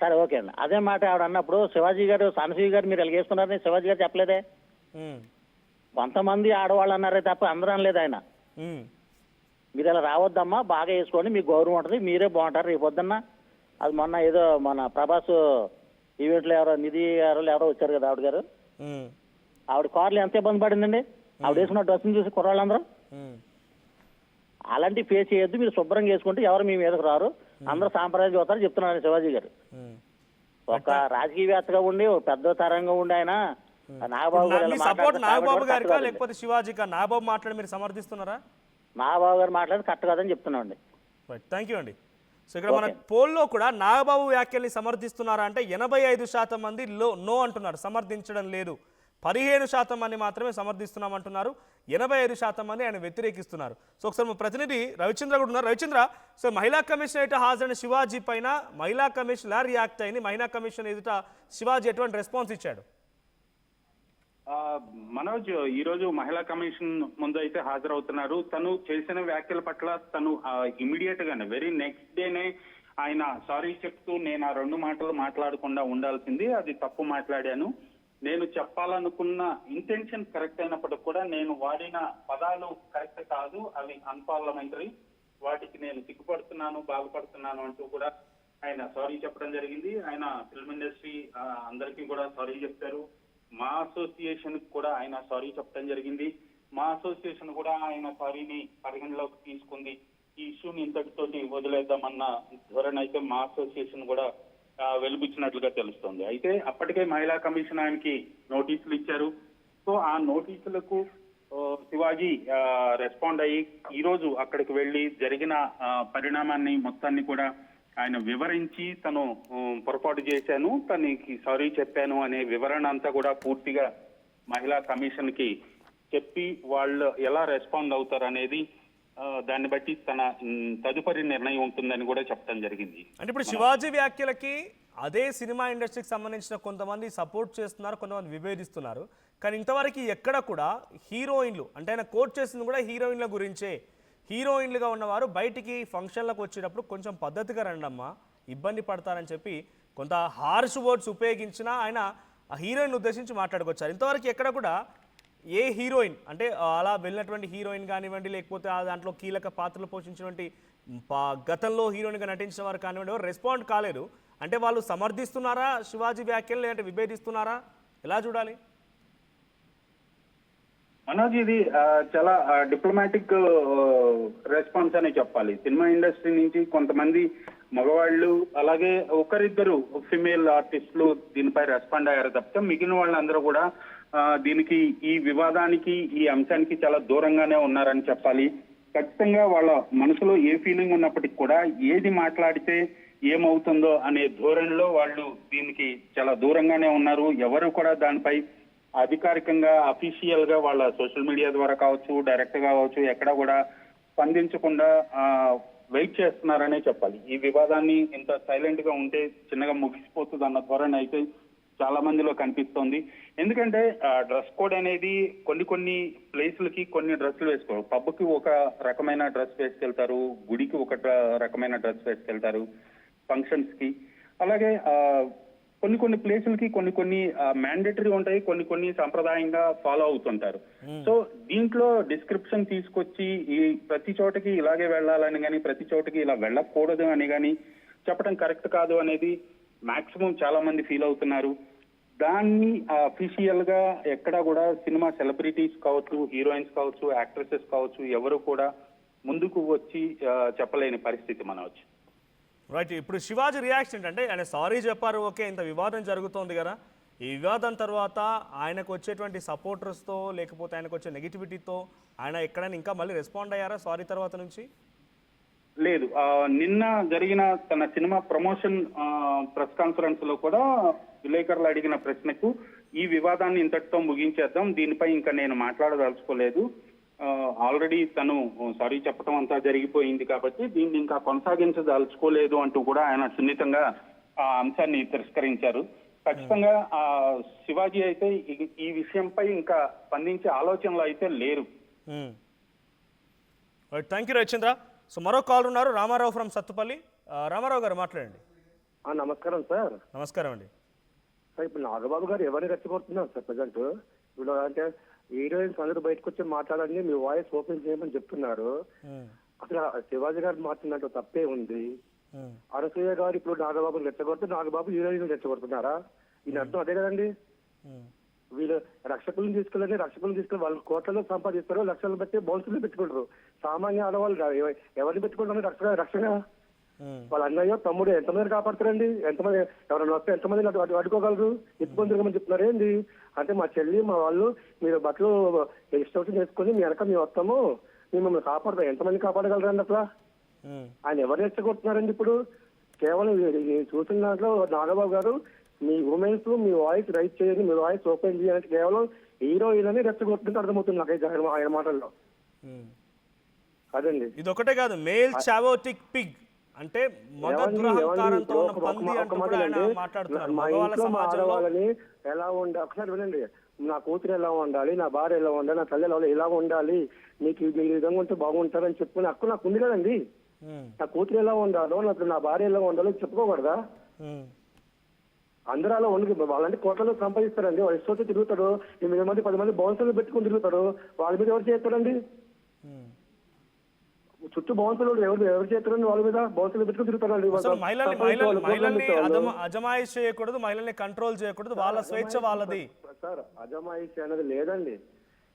E: సరే ఓకే అండి. అదే మాట ఆవిడ అన్నప్పుడు శివాజీ గారు అనసూయ గారు మీరు ఎలాగేస్తున్నారని శివాజీ గారు చెప్పలేదే. కొంతమంది ఆడవాళ్ళు అన్నారే తప్ప అందరూ అనలేదు ఆయన. మీరు ఇలా రావద్దమ్మా, బాగా వేసుకోండి, మీకు గౌరవం ఉంటుంది, మీరే బాగుంటారు రేపు పొద్దున్న. అది మొన్న ఏదో మన ప్రభాస్ ఈవెంట్లో ఎవరో నిధి గారు ఎవరో వచ్చారు కదా ఆవిడ గారు, ఆవిడ కార్లు ఎంత ఇబ్బంది పడిందండి ఆవిడ వేసుకున్న డ్రెస్ని చూసి కుర్రాళ్ళందరూ. అలాంటి ఫేస్ చేయొద్దు, మీరు శుభ్రంగా వేసుకుంటే ఎవరు మీ మీదకు రారు, అందరూ సాంప్రదాయం చూస్తారు చెప్తున్నాను శివాజీ గారు. ఒక రాజకీయవేత్తగా ఉండి ఒక పెద్ద తరంగా ఉండి ఆయన నాగబాబు గారు ఇలా
A: సపోర్ట్
E: మాట్లాడితే
A: నాగబాబు
E: కరెక్ట్
A: గారికా
E: కాదండి.
A: లేకపోతే శివాజీకా? నాగబాబు మాట్లాడి మీరు సమర్థిస్తున్నారా?
E: నాగబాబు గారు మాట్లాడితే కరెక్ట్ కాదని చెప్తున్నాండి.
A: రైట్, థ్యాంక్ యూ అండి. సో ఇక్కడ మన పోల్లో కూడా నాగబాబు వ్యాఖ్యల్ని సమర్థిస్తున్నారా అంటే 85% మంది నో అంటున్నారు, సమర్థించడం లేదు. 15% మంది మాత్రమే సమర్థిస్తున్నామంటున్నారు. 85% మంది ఆయన వ్యతిరేకిస్తున్నారు. సో ఒకసారి మా ప్రతినిధి రవిచంద్ర కూడా ఉన్నారు. రవిచంద్ర, సో మహిళా కమిషన్ ఎదుట హాజరైన శివాజీ పైన మహిళా కమిషన్ ఎలా రియాక్ట్ అయింది? మహిళా కమిషన్ ఎదుట శివాజీ ఎటువంటి రెస్పాన్స్ ఇచ్చాడు?
C: మనోజ్ ఈ రోజు మహిళా కమిషన్ ముందు అయితే హాజరవుతున్నారు. తను చేసిన వ్యాఖ్యల పట్ల తను ఇమీడియట్ గానే వెరీ నెక్స్ట్ డేనే ఆయన సారీ చెప్తూ నేను ఆ 2 మాటలు మాట్లాడకుండా ఉండాల్సింది, అది తప్పు మాట్లాడాను, నేను చెప్పాలనుకున్న ఇంటెన్షన్ కరెక్ట్ అయినప్పటికి కూడా నేను వాడిన పదాలు కరెక్ట్ కాదు, అవి అన్పార్లమెంటరీ, వాటికి నేను సిగ్గుపడుతున్నాను, బాధపడుతున్నాను అంటూ కూడా ఆయన సారీ చెప్పడం జరిగింది. ఆయన ఫిల్మ్ ఇండస్ట్రీ అందరికీ కూడా సారీ చెప్పారు. మా అసోసియేషన్ కూడా ఆయన సారీ చెప్పడం జరిగింది. మా అసోసియేషన్ కూడా ఆయన సారీని పరిగణలోకి తీసుకుంది. ఈ ఇష్యూని ఇంతటితోటి వదిలేద్దామన్న ధోరణి అయితే మా అసోసియేషన్ కూడా వెలిపించినట్లుగా తెలుస్తోంది. అయితే అప్పటికే మహిళా కమిషన్ ఆయనకి నోటీసులు ఇచ్చారు. సో ఆ నోటీసులకు శివాజీ రెస్పాండ్ అయ్యి ఈ రోజు అక్కడికి వెళ్లి జరిగిన పరిణామాన్ని మొత్తాన్ని కూడా ఆయన వివరించి తను పొరపాటు చేశాను, తనకి సారీ చెప్పాను అనే వివరణ అంతా కూడా పూర్తిగా మహిళా కమిషన్ కి చెప్పి వాళ్ళు ఎలా రెస్పాండ్ అవుతారు అనేది దాన్ని బట్టి తన తదుపరి నిర్ణయం ఉంటుందని కూడా చెప్పడం జరిగింది.
A: అంటే ఇప్పుడు శివాజీ వ్యాఖ్యలకి అదే సినిమా ఇండస్ట్రీకి సంబంధించిన కొంతమంది సపోర్ట్ చేస్తున్నారు, కొంతమంది విభేదిస్తున్నారు. కానీ ఇంతవరకు ఎక్కడ కూడా హీరోయిన్లు అంటే ఆయన కోట్ చేసింది కూడా హీరోయిన్ల గురించే. హీరోయిన్లుగా ఉన్నవారు బయటికి ఫంక్షన్లకు వచ్చేటప్పుడు కొంచెం పద్ధతిగా రండమ్మా, ఇబ్బంది పడతారని చెప్పి కొంత హార్ష్ వర్డ్స్ ఉపయోగించినా ఆయన ఆ హీరోయిన్ ఉద్దేశించి మాట్లాడుకొచ్చారు. ఇంతవరకు ఎక్కడ కూడా ఏ హీరోయిన్ అంటే అలా వెళ్ళినటువంటి హీరోయిన్ కానివ్వండి, లేకపోతే ఆ దాంట్లో కీలక పాత్రలు పోషించినటువంటి గతంలో హీరోయిన్గా నటించిన వారు కానివ్వండి ఎవరు రెస్పాండ్ కాలేదు. అంటే వాళ్ళు సమర్థిస్తున్నారా శివాజీ వ్యాఖ్యలు, లేదంటే విభేదిస్తున్నారా? ఎలా చూడాలి?
C: మనోజ్ ఇది చాలా డిప్లొమాటిక్ రెస్పాన్స్ అనే చెప్పాలి. సినిమా ఇండస్ట్రీ నుంచి కొంతమంది మగవాళ్ళు అలాగే ఒకరిద్దరు ఫిమేల్ ఆర్టిస్టులు దీనిపై రెస్పాండ్ అయ్యారు తప్పితే మిగిలిన వాళ్ళందరూ కూడా దీనికి ఈ వివాదానికి ఈ అంశానికి చాలా దూరంగానే ఉన్నారని చెప్పాలి. ఖచ్చితంగా వాళ్ళ మనసులో ఏ ఫీలింగ్ ఉన్నప్పటికీ కూడా ఏది మాట్లాడితే ఏమవుతుందో అనే ధోరణిలో వాళ్ళు దీనికి చాలా దూరంగానే ఉన్నారు. ఎవరు కూడా దానిపై అధికారికంగా అఫీషియల్ గా వాళ్ళ సోషల్ మీడియా ద్వారా కావచ్చు, డైరెక్ట్ గా కావచ్చు, ఎక్కడ కూడా స్పందించకుండా వెయిట్ చేస్తున్నారనే చెప్పాలి. ఈ వివాదాన్ని ఇంత సైలెంట్ గా ఉంటే చిన్నగా ముగిసిపోతుంది అన్న ధోరణి అయితే చాలా మందిలో కనిపిస్తోంది. ఎందుకంటే డ్రెస్ కోడ్ అనేది కొన్ని ప్లేసులకి కొన్ని డ్రెస్సులు వేసుకోరు. పబ్కి ఒక రకమైన డ్రెస్ వేసుకెళ్తారు, గుడికి ఒక రకమైన డ్రెస్ వేసుకెళ్తారు, ఫంక్షన్స్ కి. అలాగే కొన్ని ప్లేసులకి కొన్ని మ్యాండేటరీ ఉంటాయి, కొన్ని సాంప్రదాయంగా ఫాలో అవుతుంటారు. సో దీంట్లో డిస్క్రిప్షన్ తీసుకొచ్చి ఈ ప్రతి చోటకి ఇలాగే వెళ్ళాలని కానీ ప్రతి చోటకి ఇలా వెళ్ళకూడదు అని కానీ చెప్పడం కరెక్ట్ కాదు అనేది మాక్సిమం చాలా మంది ఫీల్ అవుతున్నారు. దాన్ని అఫీషియల్ గా ఎక్కడా కూడా సినిమా సెలబ్రిటీస్ కావచ్చు, హీరోయిన్స్ కావచ్చు, యాక్ట్రెసెస్ కావచ్చు ఎవరు కూడా ముందుకు వచ్చి చెప్పలేని పరిస్థితి మనవచ్చు.
A: రైట్, ఇప్పుడు శివాజీ రియాక్షన్ ఏంటంటే ఆయన సారీ చెప్పారు, ఓకే, ఇంత వివాదం జరుగుతోంది కదా, ఈ వివాదం తర్వాత ఆయనకు వచ్చేటువంటి సపోర్టర్స్తో లేకపోతే ఆయనకు వచ్చే నెగిటివిటీతో ఆయన ఎక్కడైనా ఇంకా మళ్ళీ రెస్పాండ్ అయ్యారా సారీ తర్వాత నుంచి?
C: లేదు, నిన్న జరిగిన తన సినిమా ప్రమోషన్ ప్రెస్ కాన్ఫరెన్స్ లో కూడా విలేకరులు అడిగిన ప్రశ్నకు ఈ వివాదాన్ని ఇంతటితో ముగించేద్దాం, దీనిపై ఇంకా నేను మాట్లాడదలుచుకోలేదు, ఆల్రెడీ తను సారీ చెప్పడం అంతా జరిగిపోయింది కాబట్టి దీన్ని ఇంకా కొనసాగించదలుచుకోలేదు అంటూ కూడా ఆయన సున్నితంగా ఆ అంశాన్ని తిరస్కరించారు. ఖచ్చితంగా శివాజీ అయితే ఈ విషయంపై ఇంకా స్పందించే ఆలోచనలు అయితే లేరు.
A: Thank you Ravichandra. సో మరో కాల్ ఉన్నారు, రామారావు ఫ్రమ్ సత్తుపల్లి. రామారావు గారు మాట్లాడండి.
D: నమస్కారం సార్.
A: నమస్కారం అండి.
D: సార్ ఇప్పుడు నాగబాబు గారు ఎవరిని రెచ్చగొడుతున్నారు సార్ ప్రజెంట్? ఇప్పుడు అంటే హీరోయిన్స్ అందరూ బయటకు వచ్చి మాట్లాడండి, మీ వాయిస్ ఓపెన్ చేయమని చెప్తున్నారు. అసలు శివాజీ గారు మాట్లాడినట్టు తప్పే ఉంది. అనసూయ గారు ఇప్పుడు నాగబాబుని రెచ్చగొడుతూ నాగబాబు హీరోయిన్ రెచ్చగొడుతున్నారా? ఈయన అర్థం అదే కదండి. వీళ్ళు రక్షకులను తీసుకెళ్ళి వాళ్ళు కోట్లలో సంపాదిస్తారు, లక్షలు పెట్టి బౌన్సులు పెట్టుకుంటారు. సామాన్య ఆడవాళ్ళు ఎవరిని పెట్టుకుంటారు రక్షణ? వాళ్ళ అన్నయ్య తమ్ముడు ఎంతమంది కాపాడుతారండి? ఎంతమంది ఎవరైనా వస్తే ఎంతమంది అడ్డుకోగలరు? ఎత్తుకొని తిరగమని చెప్తున్నారు ఏంది అంటే, మా చెల్లి మా వాళ్ళు మీరు బట్టలు ఇష్టం వచ్చి చేసుకొని మీ వెనక మేము వస్తాము, మేము మిమ్మల్ని కాపాడుతాం. ఎంతమంది కాపాడగలరండి అట్లా? ఆయన ఎవరు రెచ్చగొడుతున్నారండి ఇప్పుడు? కేవలం చూసిన దాంట్లో నాగబాబు గారు మీ ఉమెన్స్ మీ వాయిస్ రైట్ చేయండి, మీ వాయిస్ ఓపెన్ చేయాలంటే కేవలం హీరోయిన్ రెచ్చగొట్టుంటే అర్థమవుతుంది నాకు ఆయన మాటల్లో. అదండి.
A: ఇది ఒకటే కాదు, మేల్ చావోటిక్ పిగ్ అంటే మగ దురహంకారంతో ఉన్న పంది అంటూ కూడా ఆయన మాట్లాడుతున్నారు.
D: మా
A: మగవాళ్ళ
D: ఇంట్లో మా
A: సమాజంలో
D: ఆడవాళ్ళని ఎలా ఉండాలి ఒకసారి వినండి. నా కూతురు ఎలా ఉండాలి, నా భార్య ఎలా ఉండాలి, నా తల్లి ఎలా ఉండాలి, మీకు ఈ విధంగా ఉంటే బాగుంటారని చెప్పుకునే హక్కు నాకు ఉంది కదండి. నా కూతురు ఎలా ఉండాలో, నా భార్య ఎలా ఉండాలో చెప్పుకోకూడదా? అందరూ అలా ఉండి వాళ్ళంటే కోట్లలో సంపాదిస్తారండి. వాళ్ళు ఇష్టం తిరుగుతారు, 8 మంది 10 మంది బౌన్సర్లు పెట్టుకుని తిరుగుతారు. వాళ్ళ మీద ఎవరు చేస్తారండి? చుట్టూ బౌన్సర్లు ఎవరు చేస్తారండి? వాళ్ళ మీద బౌన్సర్లు పెట్టుకుని తిరుగుతారండి.
A: మహిళల్ని అజమాయిష్ చేయకూడదు, మహిళల్ని కంట్రోల్ చేయకూడదు, వాళ్ళ స్వేచ్ఛ వాళ్ళది.
D: సార్ అజమాయిషి అనేది లేదండి.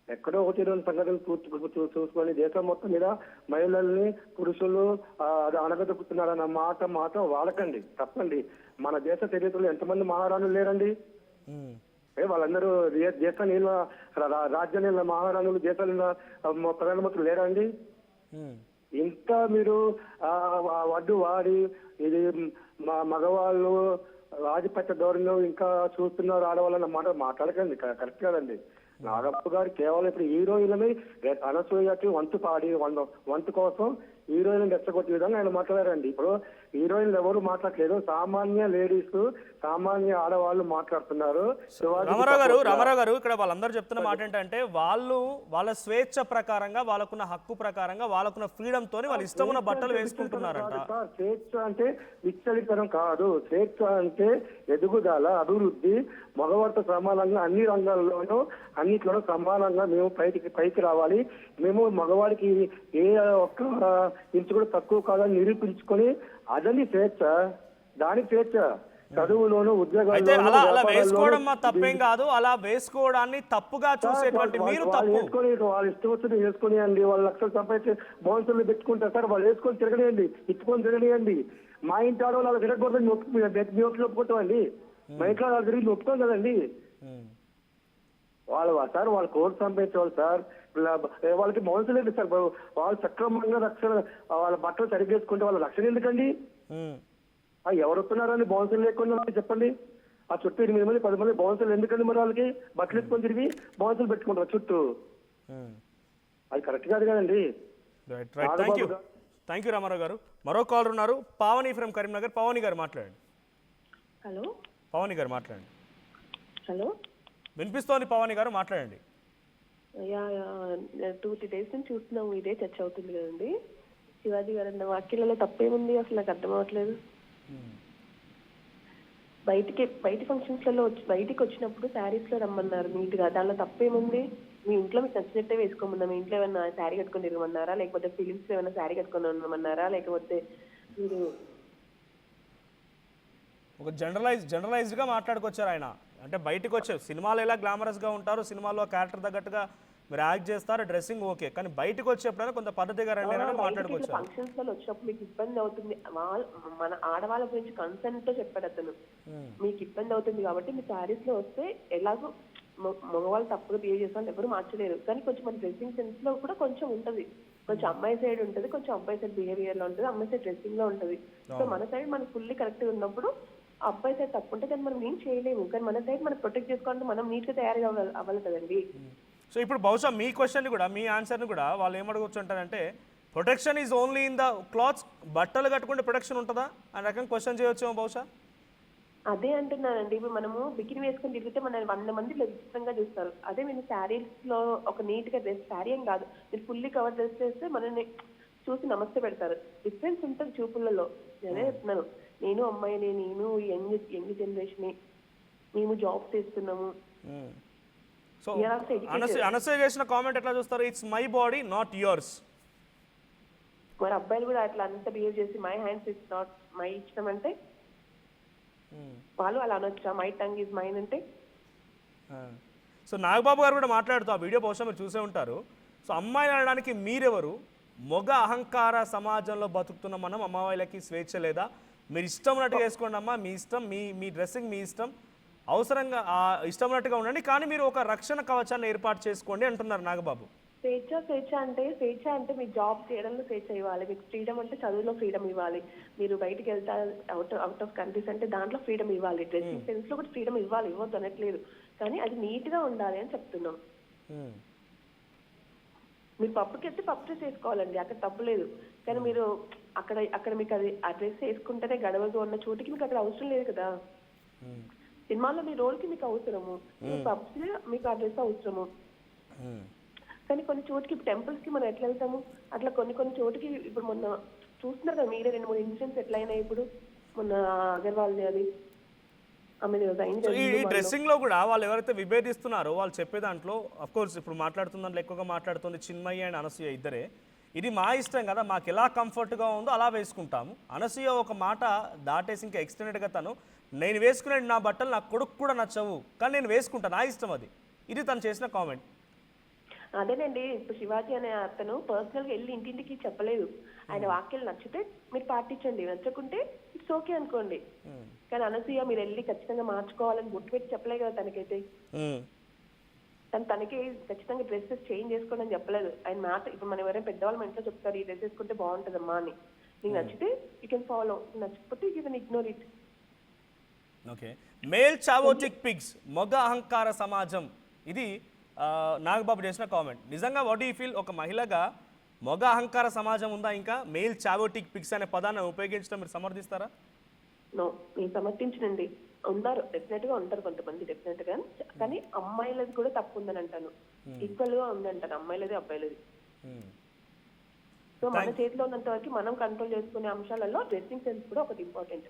D: ఎక్కడో ఒకటి రెండు సంగతులు చూసుకొని దేశం మొత్తం మీద మహిళల్ని పురుషులు అణగదొక్కుతున్నారన్న మాట వాడకండి, తప్పండి. మన దేశ చరిత్రలో ఎంతమంది మహారాణులు లేరండి? వాళ్ళందరూ దేశ నీళ్ళ రాజ్య నీళ్ళ మహారాణులు, దేశాల ప్రధానమంత్రులు లేరండి? ఇంకా మీరు వడ్డు వాడి ఇది మగవాళ్ళు ఆధిపత్య ధోరణిలో ఇంకా చూస్తున్నారు ఆడవాళ్ళన్న మాట మాట్లాడకండి, కరెక్ట్ కాదండి. నాగబాబు గారు కేవలం ఇప్పుడు హీరోయిన్లని అనసూయకి వంతు కోసం హీరోయిన్ రెచ్చగొట్టే విధంగా ఆయన మాట్లాడారండి. ఇప్పుడు హీరోయిన్లు ఎవరు మాట్లాడలేదు, సామాన్య లేడీస్ సామాన్య ఆడవాళ్ళు మాట్లాడుతున్నారు.
A: రామారావు గారు ఇక్కడ వాళ్ళందరూ చెప్తున్న మాట ఏంటంటే, వాళ్ళ స్వేచ్ఛ ప్రకారంగా, వాళ్ళకున్న హక్కు ప్రకారంగా, వాళ్ళకున్న ఫ్రీడమ్ తోని వాళ్ళు ఇష్టమున్న బట్టలు వేసుకుంటున్నారంట.
D: స్వేచ్ఛ అంటే విచ్చలితనం కాదు. స్వేచ్ఛ అంటే ఎదుగుదల, అభివృద్ధి. మగవారితో సమానంగా అన్ని రంగాల్లోనూ అన్నిట్లోనూ సమానంగా మేము పైకి రావాలి. మేము మగవాడికి ఏ ఒక్క ఇంచు కూడా తక్కువ కాదని నిరూపించుకొని అదని స్వేచ్ఛ. దానికి స్వేచ్ఛ చదువులోను ఉద్యోగాల్లో
A: అలా వేసుకోవడం తప్పేం కాదు. అలా వేసుకోవడాన్ని తప్పుగా చూసేటువంటి మీరు తప్పు.
D: వాళ్ళు ఇష్టం వచ్చింది వేసుకునియండి. వాళ్ళు లక్షలు సంపాదించి బౌన్సర్లు పెట్టుకుంటారు సార్. వాళ్ళు వేసుకొని తిరగనియండి, ఇచ్చుకొని తిరగనియండి. మా ఇంటి ఆడవాళ్ళు అలా తిరగకూడదని ఒప్పుకుంటామండి. మా ఇంట్లో వాళ్ళు తిరిగి ఒప్పుకోం కదండి. వాళ్ళు కోర్టు సంపాదించేవాళ్ళు సార్. వాళ్ళకి బౌన్సర్లు ఏంటి సార్? వాళ్ళు సక్రమంగా వాళ్ళ బట్టలు సరిగ్గా వేసుకుంటే వాళ్ళ రక్షణ ఎందుకండి? ఎవరు వస్తున్నారని బౌన్సర్లు లేకుండా చెప్పండి. ఆ చుట్టూ 8 మంది 10 మంది బౌన్సర్లు ఎందుకండి? మరి వాళ్ళకి బట్టలు వేసుకొని తిరిగి బౌన్సర్లు పెట్టుకుంటారు చుట్టూ. అది కరెక్ట్ కాదు కదండి.
A: థ్యాంక్ యూ రామారావు గారు. మరో కాలర్ ఉన్నారు, పావని ఫ్రమ్ కరీంనగర్. పావని గారు మాట్లాడండి.
F: హలో
A: పావని గారు మాట్లాడండి.
F: హలో
A: వినిపిస్తోంది పావని గారు, మాట్లాడండి.
F: 2-3 days నుంచి చూస్తున్నాము, ఇదే చర్చ అవుతుంది కదండి. శివాజీ గారు అన్న వాక్యాలలో తప్పేముంది అసలు నాకు అర్థం అవ్వట్లేదు. బయటి ఫంక్షన్స్లలో బయటికి వచ్చినప్పుడు శారీస్లో రమ్మన్నారు నీట్గా, దానిలో తప్పేముంది? మీ ఇంట్లో మీకు నచ్చినట్టే వేసుకోమన్నా. మీ ఇంట్లో ఏమైనా శారీ కట్టుకొని తిరగమన్నారా? లేకపోతే ఫిలిమ్స్లో ఏమైనా శారీ కట్టుకొని ఉండమన్నారా? లేకపోతే మీరు
A: ఒక జనరలైజ్డ్గా మాట్లాడుకొచ్చారు ఆయన. అంటే బయటకు వచ్చే సినిమాలు ఎలా గ్లామరస్గా ఉంటారు, సినిమాలో క్యారెక్టర్ తగ్గట్టుగా మీరు యాక్ట్ చేస్తారు, డ్రెస్సింగ్ ఓకే, కానీ బయటకు వచ్చేప్పుడైనా కొంత పద్ధతిగా రండి అని మాట్లాడుకోవచ్చు.
F: ఫంక్షన్స్ లో వచ్చినప్పుడు మీకు ఇబ్బంది అవుతుంది, మన ఆడవాళ్ళ గురించి కన్సెంట్ తో చెప్పాడు అతను. మీకు ఇబ్బంది అవుతుంది కాబట్టి మీ శారీస్ లో వస్తే ఎలాగో మగవాళ్ళు తప్పుగా బిహేవ్ చేసిన ఎవరు మార్చలేరు, కానీ కొంచెం మన డ్రెస్సింగ్ సెన్స్ లో కూడా కొంచెం ఉంటది. కొంచెం అమ్మాయి సైడ్ ఉంటుంది, కొంచెం అబ్బాయి సైడ్ బిహేవియర్ లో ఉంటుంది, అమ్మాయి సైడ్ డ్రెస్సింగ్ లో ఉంటుంది. సో మన సైడ్ మనకు ఫుల్లీ కరెక్ట్ ఉన్నప్పుడు అబ్బాయి సైడ్ తప్పు ఉంటే దాన్ని మనం ఏం చేయలేము, కానీ మన సైడ్ మనం ప్రొటెక్ట్ చేసుకోవాలంటే మనం నీట్ గా తయారుగా అవ్వాలి కదండి.
A: సో ఇప్పుడు బహుశా మీ క్వశ్చన్ కూడా, మీ ఆన్సర్ని కూడా వాళ్ళు ఏమడగొచ్చు అంటారంటే, protection is only in the clothes, బట్టలు కట్టుకుంటే ప్రొటెక్షన్ ఉంటుందా అని రకంగా క్వశ్చన్ చేయొచ్చు బహుశా.
F: అదే అంటున్నానండి, ఇప్పుడు మనము బికిని వేసుకొని తిరిగితే మన 100 మంది విచిత్రంగా చూస్తారు. అదే మీరు శారీస్ లో ఒక నీట్ గా డ్రెస్, శారీ ఏం కాదు, మీరు ఫుల్లీ కవర్ డ్రెస్ చేస్తే మనల్ని చూసి నమస్తే పెడతారు. డిఫరెన్స్ ఉంటుంది చూపులలో. అదే చెప్తున్నాను, నేను అమ్మాయిని, నేను యంగ్ జనరేషన్, మేము జాబ్ చేస్తున్నాము.
A: సో అనసూయ చేసిన కామెంట్ ఎట్లా చూస్తారు? It's my body not yours.
F: మరి అబ్బాయిలు కూడా అట్లా అంత బిహేవ్ చేసి my hands it's not my ఇష్టం అంటే వాళ్ళు అలా అనొచ్చా? మై టంగ్ ఈజ్ మైన్ అంటే.
A: సో నాగబాబు గారు కూడా మాట్లాడుతూ, ఆ వీడియో బహుశా మీరు చూసే ఉంటారు. సో అమ్మాయిని అనడానికి మీరెవరు, మొగ అహంకార సమాజంలో బతుకుతున్న మనం అమ్మాయిలకి స్వేచ్ఛ లేదా? మీరు ఇష్టం ఉన్నట్టుగా వేసుకోండి అమ్మా, మీ ఇష్టం, మీ డ్రెస్సింగ్ మీ ఇష్టం, అవసరంగా ఇష్టం ఉన్నట్టుగా ఉండండి, కానీ మీరు ఒక రక్షణ కవచాన్ని ఏర్పాటు చేసుకోండి అంటున్నారు నాగబాబు.
F: స్వేచ్ఛ అంటే మీకు జాబ్ చేయడంలో స్వేచ్ఛ ఇవ్వాలి, మీకు ఫ్రీడమ్ అంటే చదువులో ఫ్రీడమ్ ఇవ్వాలి, మీరు బయటికి వెళ్తా అవుట్ ఆఫ్ కంట్రీస్ అంటే దాంట్లో ఫ్రీడమ్ ఇవ్వాలి, డ్రెస్సింగ్ సెన్స్ లో కూడా ఫ్రీడమ్ ఇవ్వాలి, ఇవ్వద్దు అనట్లేదు, కానీ అది నీట్ గా ఉండాలి అని చెప్తున్నాం. మీరు పప్పుకి వెళ్తే పప్పు డ్రెస్ వేసుకోవాలండి, అక్కడ తప్పు లేదు, కానీ మీరు అక్కడ మీకు అది ఆ డ్రెస్ వేసుకుంటేనే గడవదు అన్న చోటికి మీకు అక్కడ అవసరం లేదు కదా. సినిమాలో మీ రోల్ కి మీకు అవసరము, పప్స్ మీకు ఆ డ్రెస్ అవసరము, కానీ కొన్ని చోటుకి టెంపుల్స్ కి మనం ఎట్లా వెళ్తాము, అట్లా కొన్ని చోటుకి ఇప్పుడు మొన్న చూస్తున్నారు కదా మీరే 2-3 ఇన్సిడెంట్స్ ఎట్లా అయినాయి. ఇప్పుడు మొన్న అగర్వాల్ది అది
A: ఈ డ్రెస్సింగ్ లో కూడా వాళ్ళు ఎవరైతే విభేదిస్తున్నారో వాళ్ళు చెప్పే దాంట్లో అఫ్ కోర్స్ ఇప్పుడు మాట్లాడుతున్న దాంట్లో ఎక్కువగా మాట్లాడుతుంది చిన్మయ్య అండ్ అనసూయ ఇద్దరే. ఇది మా ఇష్టం కదా, మాకు ఎలా కంఫర్ట్గా ఉందో అలా వేసుకుంటాము. అనసూయ ఒక మాట దాటేసి ఇంకా ఎక్స్టెండెడ్గా తను, నేను వేసుకునే నా బట్టలు నా కొడుకు కూడా నచ్చవు కానీ నేను వేసుకుంటాను, నా ఇష్టం అది. ఇది తను చేసిన కామెంట్.
F: అదేనండి, ఇప్పుడు శివాజీ అనే అతను పర్సనల్ గా వెళ్ళి ఇంటింటికి చెప్పలేదు, ఆయన వాక్యాలు నచ్చితే మీరు పాటించండి, నచ్చకుంటే ఇట్స్ ఓకే అనుకోండి, కానీ అనసూయ మీరు వెళ్ళి ఖచ్చితంగా మార్చుకోవాలని గుర్తు పెట్టి చెప్పలే కదా తనకైతే. తనకి ఖచ్చితంగా డ్రెస్సెస్ చేంజ్ చేసుకోండి అని చెప్పలేదు. ఆయన మాట ఇప్పుడు మనం ఎవరైనా పెద్దవాళ్ళ ఇంట్లో చెప్తారు ఈ డ్రెస్ వేసుకుంటే బాగుంటుందమ్మా అని, నీకు నచ్చితే యూ కెన్ ఫాలో, నచ్చకపోతే you can ignore it.
A: Okay, male chauvinistic pigs, మొగ అహంకార సమాజం, ఇది నాగబాబు చేసిన కామెంట్. నిజంగా వాట్ డూ యూ ఫీల్? ఒక మహిళగా మొగ అహంకార సమాజం ఉందా? ఇంకా మేల్ చావోటిక్ పిగ్స్ అనే పదాన్ని ఉపయోగించడం మీరు సమర్థిస్తారా?
F: నో, నేను సమర్థించనండి. ఉన్నారు, డెఫినెట్ గా ఉంటారు కొంతమంది, డెఫినెట్ గా, కానీ అమ్మాయిలది కూడా తప్పు ఉందని అంటాను, ఈక్వల్ గా ఉంది అంటాను, అమ్మాయిలది అబ్బాయిలది. సో మన చేతిలో ఉన్నంత వరకు మనం కంట్రోల్ చేసుకునే అంశాలలో డ్రెస్సింగ్ సెన్స్ కూడా ఒకటి ఇంపార్టెంట్.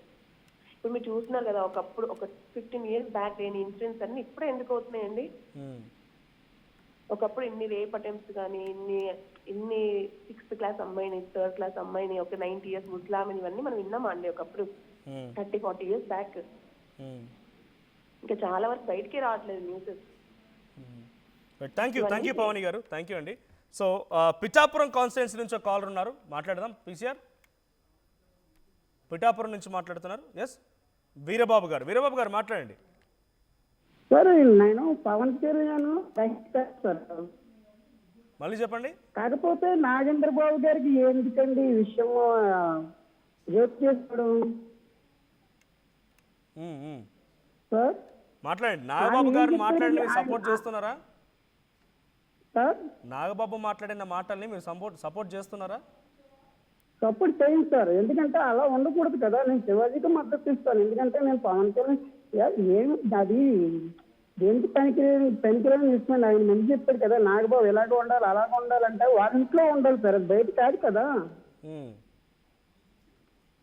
F: ఇప్పుడు మీరు చూస్తున్నారు కదా, ఒకప్పుడు ఒక 15 years బ్యాక్ లేని ఇన్సిడెంట్స్ అన్ని ఇప్పుడే ఎందుకు అవుతున్నాయండి? ఒకప్పుడు ఇన్ని రేప్ అటెంప్ట్స్ కానీ, ఇన్ని 6th class అమ్మాయిని, 3rd class అమ్మాయిని, ఒక 90 years ముస్లాం, ఇవన్నీ మనం విన్నామా అండి ఒకప్పుడు 30-40 years బ్యాక్? ఇంకా చాలా వరకు బయటికి రావట్లేదు న్యూస్.
A: థ్యాంక్ యూ పవని గారు, థ్యాంక్ యూ అండి. సో పిఠాపురం కాన్స్టిట్యున్సీ నుంచి ఒక కాలర్ ఉన్నారు, మాట్లాడదాం. పీసీఆర్ పిఠాపురం నుంచి మాట్లాడుతున్నారు. ఎస్, వీరబాబు గారు మాట్లాడండి.
G: సార్ నేను పవన్ కళ్యాణ్ సార్,
A: మళ్ళీ చెప్పండి.
G: కాకపోతే నాగేంద్ర బాబు గారికి ఎందుకండి ఈ విషయం రేపు చేస్తాడు సార్?
A: మాట్లాడండి. నాగబాబు గారు మాట్లాడిన సపోర్ట్ చేస్తున్నారా
G: సార్?
A: నాగబాబు మాట్లాడిన మాటల్ని మీరు సపోర్ట్ చేస్తున్నారా?
G: సపోర్ట్ చేయండి సార్, ఎందుకంటే అలా ఉండకూడదు కదా. నేను శివాజీకి మద్దతు ఇస్తాను, ఎందుకంటే నేను పవన్ కళ్యాణ్ ఏమి అది దేనికి పనికిరాని ఇస్తున్నాను. ఆయన మంచి చెప్పాడు కదా, నాగబాబు ఎలాగ ఉండాలి అలాగ ఉండాలంటే వాళ్ళ ఇంట్లో ఉండాలి సార్, అది బయట కాదు కదా.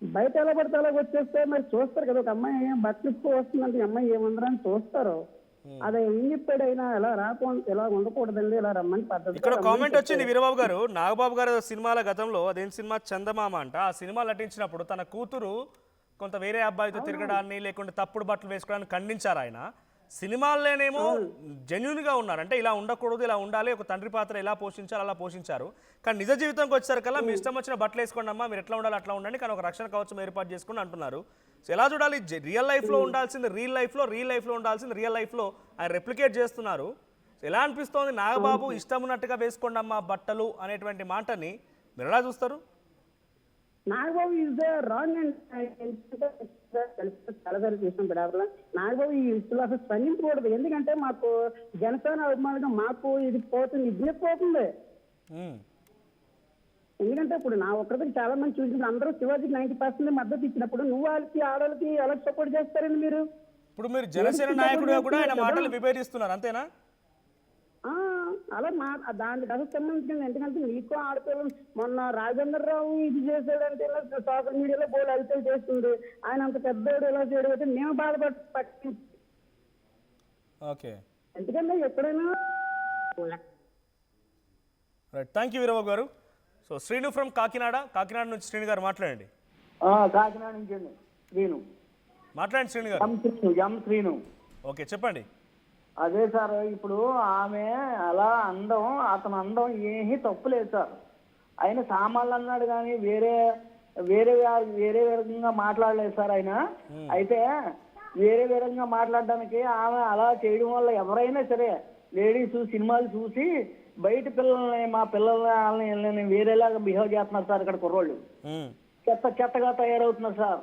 G: బయట ఎలా పడితే అలాగ వచ్చేస్తే మరి చూస్తారు కదా, ఒక అమ్మాయి బట్టలు వస్తుందంటే అమ్మాయి ఏముందని చూస్తారు. అదే ఏం చెప్పాడు అయినా ఎలా ఎలా ఉండకూడదండి, ఇలా రమ్మని పద్ధతి.
A: ఇక్కడ కామెంట్ వచ్చింది వీరబాబు గారు, నాగబాబు గారు సినిమాల గతంలో అదేం సినిమా చందమామ అంట, ఆ సినిమా నటించినప్పుడు తన కూతురు కొంత వేరే అబ్బాయితో తిరగడాన్ని లేకుంటే తప్పుడు బట్టలు వేసుకోవడానికి ఖండించారు ఆయన. సినిమాల్లోనేమో జెన్యున్గా ఉన్నారు, అంటే ఇలా ఉండకూడదు ఇలా ఉండాలి, ఒక తండ్రి పాత్ర ఎలా పోషించాలి అలా పోషించారు. కానీ నిజ జీవితంకి వచ్చేసరికల్లా మీ ఇష్టం వచ్చిన బట్టలు వేసుకోండి అమ్మా, మీరు ఎట్లా ఉండాలి అట్లా ఉండండి, కానీ ఒక రక్షణ కవచం ఏర్పాటు చేసుకుని అంటున్నారు. సో ఎలా చూడాలి? రియల్ లైఫ్లో ఉండాల్సింది రియల్ లైఫ్లో ఉండాల్సింది రియల్ లైఫ్లో ఆయన రెప్లికేట్ చేస్తున్నారు. ఎలా అనిపిస్తోంది? నాగబాబు ఇష్టం ఉన్నట్టుగా వేసుకోండి అమ్మా బట్టలు అనేటువంటి మాటని మీరు ఎలా చూస్తారు?
G: Nagababu is the wrong and చాలాసార్లు చూసాం పిడాపులో. నాగబాబు ఈ విషయంలో అసలు స్పందించకూడదు, ఎందుకంటే మాకు జనసేన అభిమానులుగా మాకు ఇది పోతుంది, ఇది పోతుంది. ఎందుకంటే ఇప్పుడు నా ఒక్కరికి చాలా మంది చూసినప్పుడు అందరూ శివాజీకి 90% మద్దతు ఇచ్చినప్పుడు నువ్వు వాళ్ళకి ఆడవాళ్ళకి ఎలా సపోర్ట్ చేస్తారండి మీరు?
A: ఇప్పుడు మీరు జనసేన నాయకుడిగా కూడా ఆయన మాటలు విభేదిస్తున్నారు అంతేనా?
G: అలా దానికి అసలు సంబంధించింది, ఎందుకంటే నీకు ఆడపిల్లలు మొన్న రాజేంద్రరావు ఇది చేశాడంటే ఇలా సోషల్ మీడియాలో బోల్ అడితే చేస్తుంది, ఆయన అంత పెద్దోడు ఇలా చేయడం అయితే మేము బాధపడి.
A: ఓకే,
G: ఎందుకంటే ఎప్పుడైనా
A: రైట్, థ్యాంక్ యూ వీరబాబు గారు. సో శ్రీను ఫ్రమ్ కాకినాడ నుంచి శ్రీను గారు మాట్లాడండి.
H: కాకినాడ నుంచి శ్రీను
A: మాట్లాడండి. శ్రీను గారు.
H: ఎం శ్రీను.
A: ఓకే, చెప్పండి.
H: అదే సార్, ఇప్పుడు ఆమె అలా అందం, అతను అందం ఏమీ తప్పు లేదు సార్. ఆయన సామాన్లు అన్నాడు కానీ వేరే వేరే విధంగా మాట్లాడలేదు సార్ ఆయన. అయితే వేరే విధంగా మాట్లాడడానికి ఆమె అలా చేయడం వల్ల ఎవరైనా సరే లేడీస్ సినిమాలు చూసి బయట పిల్లల్ని మా పిల్లల్ని వేరేలాగా బిహేవ్ చేస్తున్నారు సార్. ఇక్కడ కుర్రోళ్ళు చెత్తగా తయారవుతున్నారు సార్.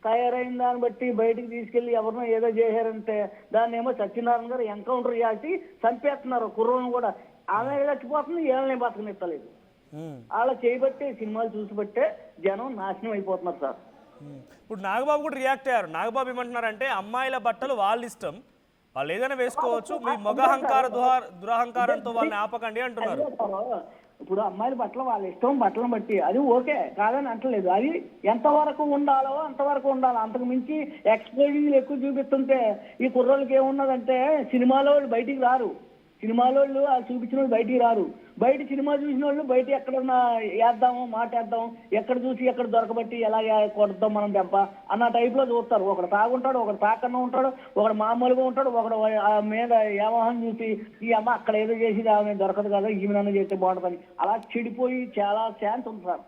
H: తయారైన దాన్ని బట్టి బయటికి తీసుకెళ్లి ఎవరినో ఏదో చేశారంటే దాన్ని ఏమో సత్యనారాయణ గారు ఎన్కౌంటర్ చేసి చంపేస్తున్నారు కుర్రోళ్ళని కూడా. ఆమె చచ్చిపోతుంది, ఏళ్ళని బతకనిస్తలేదు. అలా చేయబట్టే సినిమాలు చూసిబట్టే జనం నాశనం అయిపోతున్నారు సార్.
A: ఇప్పుడు నాగబాబు కూడా రియాక్ట్ అయ్యారు. నాగబాబు ఏమంటున్నారంటే అమ్మాయిల బట్టలు వాళ్ళ ఇష్టం, వాళ్ళు ఏదైనా వేసుకోవచ్చు, మీ మగహంకార దురహంకారంతో వాళ్ళని ఆపకండి అంటున్నారు.
H: ఇప్పుడు అమ్మాయిల బట్టలు వాళ్ళ ఇష్టం, బట్టలను బట్టి అది ఓకే కాదని అంటలేదు. అది ఎంతవరకు ఉండాలో అంతవరకు ఉండాలి. అంతకు మించి ఎక్స్ప్రెషన్లు ఎక్కువ చూపిస్తుంటే ఈ కుర్రోళ్ళకి ఏమున్నదంటే సినిమాలో వాళ్ళు బయటికి రారు. సినిమాలో వాళ్ళు చూపించిన వాళ్ళు బయటికి రారు. బయట సినిమా చూసిన వాళ్ళు బయట ఎక్కడన్నా వేద్దాము మాటేద్దాం, ఎక్కడ చూసి ఎక్కడ దొరకబట్టి ఎలా కొడతాం మనం దెబ్బ అన్న టైప్ లో చూస్తారు. ఒకడు తాగుంటాడు, ఒకడు తాకన్నా ఉంటాడు, ఒకడు మామూలుగా ఉంటాడు, ఒకడు మీద ఏమోహం చూసి ఈ అమ్మ అక్కడ ఏదో చేసి ఆమె దొరకదు కదా ఈమెనన్నా చేస్తే బాగుంటుందని అలా చెడిపోయి చాలా ఛాన్స్ ఉంది సార్.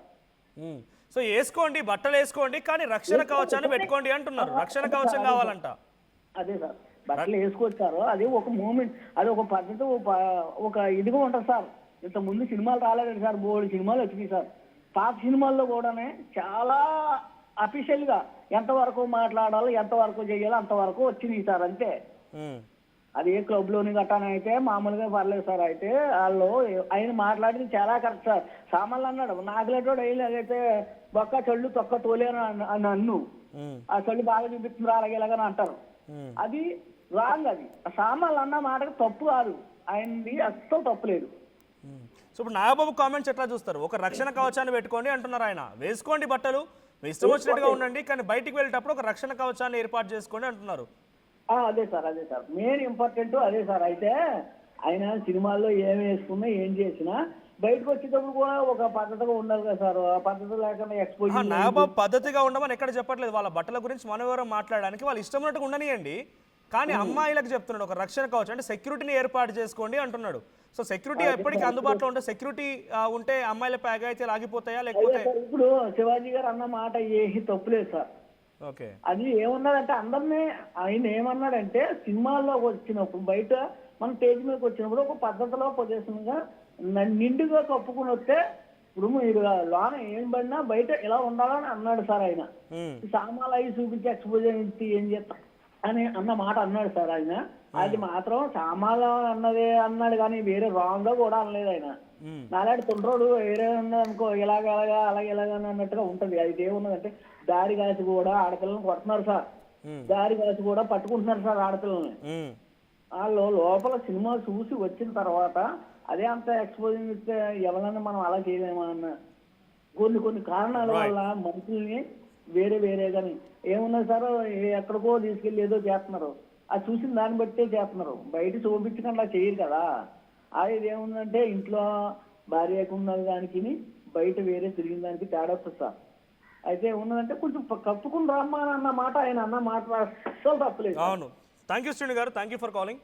A: సో వేసుకోండి, బట్టలు వేసుకోండి, కానీ రక్షణ కవచాన్ని పెట్టుకోండి అంటున్నారు. రక్షణ కవచం కావాలంట.
H: అదే సార్, బట్టలు వేసుకొచ్చారు. అది ఒక మూమెంట్, అది ఒక పద్ధతి, ఒక ఇదిగా ఉంటుంది సార్. ఇంత ముందు సినిమాలు రాలేదు సార్, బోర్డు సినిమాలు వచ్చినాయి సార్. పాత సినిమాల్లో కూడానే చాలా అఫీషియల్ గా ఎంతవరకు మాట్లాడాలో ఎంతవరకు చేయాలో అంతవరకు వచ్చినాయి సార్. అంతే. అది ఏ క్లబ్ లోని గట్టానే అయితే మామూలుగా పర్లేదు సార్. అయితే వాళ్ళు ఆయన మాట్లాడింది చాలా కరెక్ట్ సార్. సామాన్లు అన్నాడు, నాకులేటోడు అయితే బొక్క చళ్ళు తొక్క తోలేను అని అన్ను, ఆ చళ్ళు బాగా చూపిస్తుంది అలాగేలాగని అంటారు. అది రాంగ్. అది సామాన్లు అన్న మాటకు తప్పు కాదు, ఆయనది అస్సలు తప్పు లేదు.
A: సో ఇప్పుడు నాగబాబు కామెంట్స్ ఎట్లా చూస్తారు? ఒక రక్షణ కవచాన్ని పెట్టుకోండి అంటున్నారు ఆయన. వేసుకోండి బట్టలు, మీ ఇష్టం వచ్చినట్టుగా ఉండండి, కానీ బయటికి వెళ్ళేటప్పుడు ఒక రక్షణ కవచాన్ని ఏర్పాటు చేసుకోండి అంటున్నారు.
H: అదే సార్ మెయిన్ ఇంపార్టెంట్ అదే సార్. అయితే ఆయన సినిమాల్లో ఏం వేసుకున్నా ఏం చేసినా బయటకు వచ్చేటప్పుడు కూడా ఒక పద్ధతిగా ఉండాలి కదా సార్. ఆ పద్ధతి లేకుండా ఎక్స్పోజ్.
A: నాగబాబు పద్ధతిగా ఉండమని ఎక్కడ చెప్పట్లేదు. వాళ్ళ బట్టల గురించి మనం ఎవరో మాట్లాడడానికి వాళ్ళు ఇష్టం ఉన్నట్టుగా ఉండనియండి, కానీ అమ్మాయిలకు చెప్తున్నాడు ఒక రక్షణ కవచం అంటే సెక్యూరిటీని ఏర్పాటు చేసుకోండి అంటున్నాడు. సో సెక్యూరిటీ ఎప్పటికీ అందుబాటులో ఉంటే, సెక్యూరిటీ ఉంటే అమ్మాయిల అయితే ఆగిపోతాయా లేకపోతే?
H: ఇప్పుడు శివాజీ గారు అన్న మాట ఏమీ తప్పులేదు సార్.
A: ఓకే,
H: అది ఏమన్నాడంటే అందరినీ ఆయన ఏమన్నాడంటే సినిమాల్లో వచ్చినప్పుడు బయట మన స్టేజ్ మీదకి వచ్చినప్పుడు ఒక పద్ధతిలో పొజిషన్గా నిండుగా కప్పుకుని వస్తే ఇప్పుడు మీరు లోన ఏం పడినా బయట ఇలా ఉండాలని అన్నాడు సార్. ఆయన సామాన్లు అవి చూపించి ఎక్స్పోజర్ ఇచ్చి ఏం చేస్తా అని అన్న మాట అన్నాడు సార్ ఆయన. అది మాత్రం సామాన్లు అన్నదే అన్నాడు కానీ వేరే రాంగ్ గా కూడా అనలేదు ఆయన. నాలాంటి తుండ్రోడు వేరే ఉన్నది అనుకో ఇలాగా అలాగే అన్నట్టుగా ఉంటది. అది ఏమున్నదంటే దారి కాసి కూడా ఆడపిల్లల్ని కొడుతున్నారు సార్, దారి కాసి కూడా పట్టుకుంటున్నారు సార్ ఆడపిల్లల్ని. వాళ్ళు లోపల సినిమా చూసి వచ్చిన తర్వాత అదే అంత ఎక్స్పోజింగ్ ఇస్తే ఎవరన్నా మనం అలా చేయలేమా అన్న కొన్ని కారణాల వల్ల మనుషుల్ని వేరేగాని ఏమున్నది సార్ ఎక్కడికో తీసుకెళ్ళి ఏదో చేస్తున్నారు. అది చూసిన దాన్ని బట్టే చేస్తున్నారు, బయట చూపించకుండా చేయరు కదా. అది ఏముందంటే ఇంట్లో భార్యకు ఉన్న దానికి బయట వేరే తిరిగిన దానికి తేడా వస్తుంది సార్. అయితే ఉన్నదంటే కొంచెం కప్పుకుని రమ్మా అన్న మాట ఆయన అన్న మాట తప్పలేదు.
A: అవును, థ్యాంక్ యూ శ్రీను గారు, thank you for calling.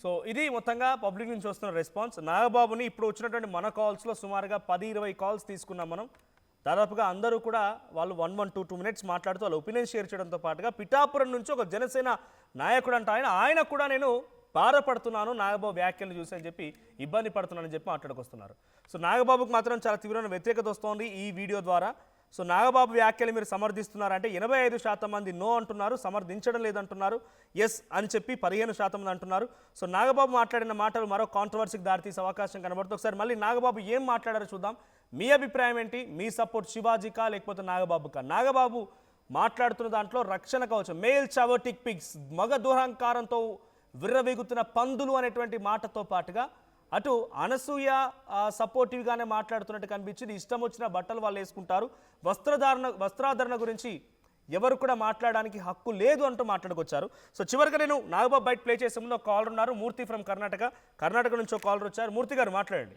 A: So ఇది మొత్తంగా పబ్లిక్ నుంచి వస్తున్న రెస్పాన్స్. నాగబాబుని ఇప్పుడు వచ్చినటువంటి మన కాల్స్లో సుమారుగా 10-20 కాల్స్ తీసుకున్నాం మనం. దాదాపుగా అందరూ కూడా వాళ్ళు 1-2 మినిట్స్ మాట్లాడుతూ వాళ్ళ ఒపీనియన్ షేర్ చేయడంతో పాటుగా పిఠాపురం నుంచి ఒక జనసేన నాయకుడు అంటే ఆయన కూడా నేను బాధపడుతున్నాను నాగబాబు వ్యాఖ్యలు చూసి అని చెప్పి, ఇబ్బంది పడుతున్నానని చెప్పి మాట్లాడుకొస్తున్నారు. సో నాగబాబుకు మాత్రం చాలా తీవ్రమైన వ్యతిరేకత వస్తోంది ఈ వీడియో ద్వారా. సో నాగబాబు వ్యాఖ్యలు మీరు సమర్థిస్తున్నారంటే 85% మంది నో అంటున్నారు, సమర్థించడం లేదంటున్నారు, ఎస్ అని చెప్పి 15% మంది అంటున్నారు. సో నాగబాబు మాట్లాడిన మాటలు మరో కాంట్రవర్సీకి దారితీసే అవకాశం కనబడుతుంది. ఒకసారి మళ్ళీ నాగబాబు ఏం మాట్లాడారో చూద్దాం. మీ అభిప్రాయం ఏంటి? మీ సపోర్ట్ శివాజీకా లేకపోతే నాగబాబుకా? నాగబాబు మాట్లాడుతున్న దాంట్లో రక్షణ కవచం, మేల్ చవటిక్ పిగ్స్, మగ దురహంకారంతో విర్రవీగుతున్న పందులు అనేటువంటి మాటతో పాటుగా అటు అనసూయ సపోర్టివ్గానే మాట్లాడుతున్నట్టు కనిపించింది. ఇష్టం వచ్చిన బట్టలు వాళ్ళు వేసుకుంటారు, వస్త్రాధరణ గురించి ఎవరు కూడా మాట్లాడడానికి హక్కు లేదు అంటూ మాట్లాడుకొచ్చారు. సో చివరిగా నేను నాగబాబు బయట ప్లే చేసే ముందు ఒక కాలర్ ఉన్నారు, మూర్తి ఫ్రమ్ కర్ణాటక నుంచి ఒక కాలర్ వచ్చారు. మూర్తి గారు మాట్లాడండి.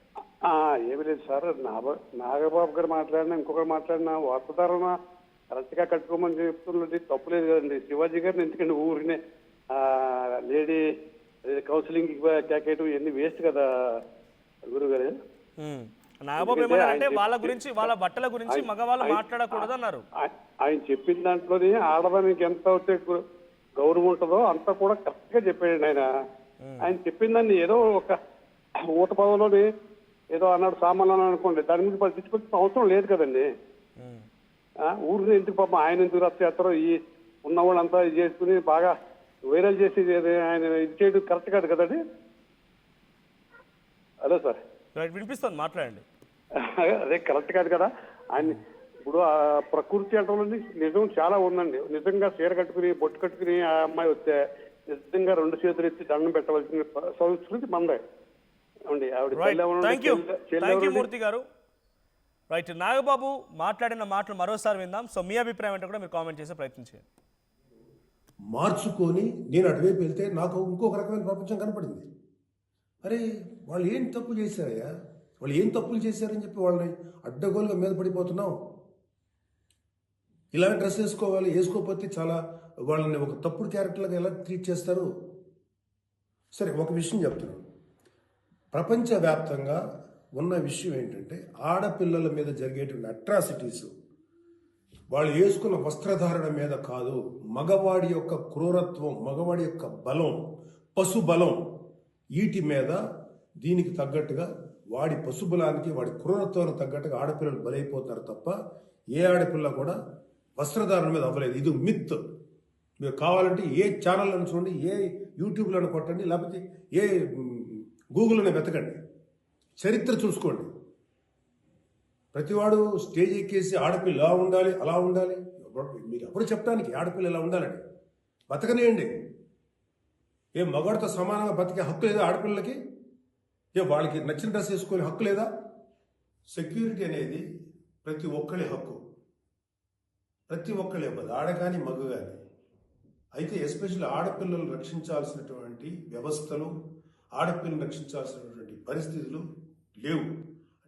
I: ఏమి లేదు సార్, నాగబాబు గారు మాట్లాడినా ఇంకొకరు మాట్లాడినా వస్త్రధారణ కరెక్ట్గా కట్టుకోమని చెప్తున్నది తప్పులేదు కదండి. శివాజీ గారిని ఎందుకంటే ఊరినే లేడీ కౌన్సిలింగ్ కేకేయటం ఇవన్నీ వేస్ట్ కదా గురుగారు.
A: నాగబాబు ఏమన్నారంటే వాళ్ళ గురించి, వాళ్ళ బట్టల గురించి మగవాళ్ళు మాట్లాడకూడదు అన్నారు.
I: ఆయన చెప్పిన దాంట్లోనే ఆడదానికి ఎంత అయితే గౌరవం ఉంటుందో అంతా కూడా కరెక్ట్ గా చెప్పాడు ఆయన. ఆయన చెప్పిన దాన్ని ఏదో ఒక ఊత పదవిలోని ఏదో అన్నాడు సామాన్లు అనుకోండి, దాని మీద పట్టించుకోవాల్సిన అవసరం లేదు కదండి. ఊరిని ఎందుకు పాపం ఆయన ఎందుకు రద్దు చేస్తారో, ఈ ఉన్న వాళ్ళంతా ఇది చేసుకుని బాగా వైరల్ చేసి ఆయన ఇది చేయడం కరెక్ట్ కాదు కదండి. హలో సార్,
A: వినిపిస్తుంది, మాట్లాడండి.
I: అదే కరెక్ట్ కాదు కదా. ఆయన ఇప్పుడు ఆ ప్రకృతి అంటే నిజం చాలా ఉందండి. నిజంగా చీర కట్టుకుని బొట్టు కట్టుకుని ఆ అమ్మాయి వస్తే నిజంగా 2 చేతులు ఎత్తి దండం పెట్టవలసిన సంస్కృతి మందే అండి.
A: థ్యాంక్ యూ మూర్తి గారు. రైట్, నాగబాబు మాట్లాడిన మాటలు మరోసారి విందాం. సో మీ అభిప్రాయం అంటే కూడా మీరు కామెంట్ చేసే ప్రయత్నం చేయండి.
B: మార్చుకొని నేను అటువైపు వెళ్తే నాకు ఇంకొక రకమైన ప్రపంచం కనపడింది. అరే వాళ్ళు ఏం తప్పు చేశారయ్యా, వాళ్ళు ఏం తప్పులు చేశారని చెప్పి వాళ్ళని అడ్డగోలుగా మీద పడిపోతున్నాం. ఇలా డ్రెస్ వేసుకోవాలి, వేసుకోకపోతే చాలా వాళ్ళని ఒక తప్పుడు క్యారెక్టర్లుగా ఎలా ట్రీట్ చేస్తారు. సరే, ఒక విషయం చెప్తున్నాను. ప్రపంచవ్యాప్తంగా ఉన్న విషయం ఏంటంటే ఆడపిల్లల మీద జరిగేటువంటి అట్రాసిటీస్ వాళ్ళు వేసుకున్న వస్త్రధారణ మీద కాదు, మగవాడి యొక్క క్రూరత్వం, మగవాడి యొక్క బలం, పశుబలం, వీటి మీద దీనికి తగ్గట్టుగా వాడి పశుబలానికి వాడి క్రూరత్వానికి తగ్గట్టుగా ఆడపిల్లలు బలైపోతారు తప్ప ఏ ఆడపిల్ల కూడా వస్త్రధారణ మీద అవ్వలేదు. ఇది మిత్. మీరు కావాలంటే ఏ ఛానల్లను చూడండి, ఏ యూట్యూబ్లను కొట్టండి, లేకపోతే ఏ గూగుల్లోనే వెతకండి, చరిత్ర చూసుకోండి. ప్రతివాడు స్టేజ్ ఎక్కేసి ఆడపిల్ల ఇలా ఉండాలి అలా ఉండాలి, మీకు ఎప్పుడు చెప్పడానికి ఆడపిల్ల ఇలా ఉండాలని బతకనేయండి. ఏ మగవాడితో సమానంగా బతికే హక్కు లేదా ఆడపిల్లలకి? ఏ వాళ్ళకి నచ్చిన డ్రెస్ వేసుకునే హక్కు లేదా? సెక్యూరిటీ అనేది ప్రతి ఒక్కరి హక్కు, ప్రతి ఒక్కరి ఇవ్వదు, ఆడ కానీ మగ కానీ. అయితే ఎస్పెషల్లీ ఆడపిల్లలు రక్షించాల్సినటువంటి వ్యవస్థలు, ఆడపిల్లలు రక్షించాల్సినటువంటి పరిస్థితులు లేవు.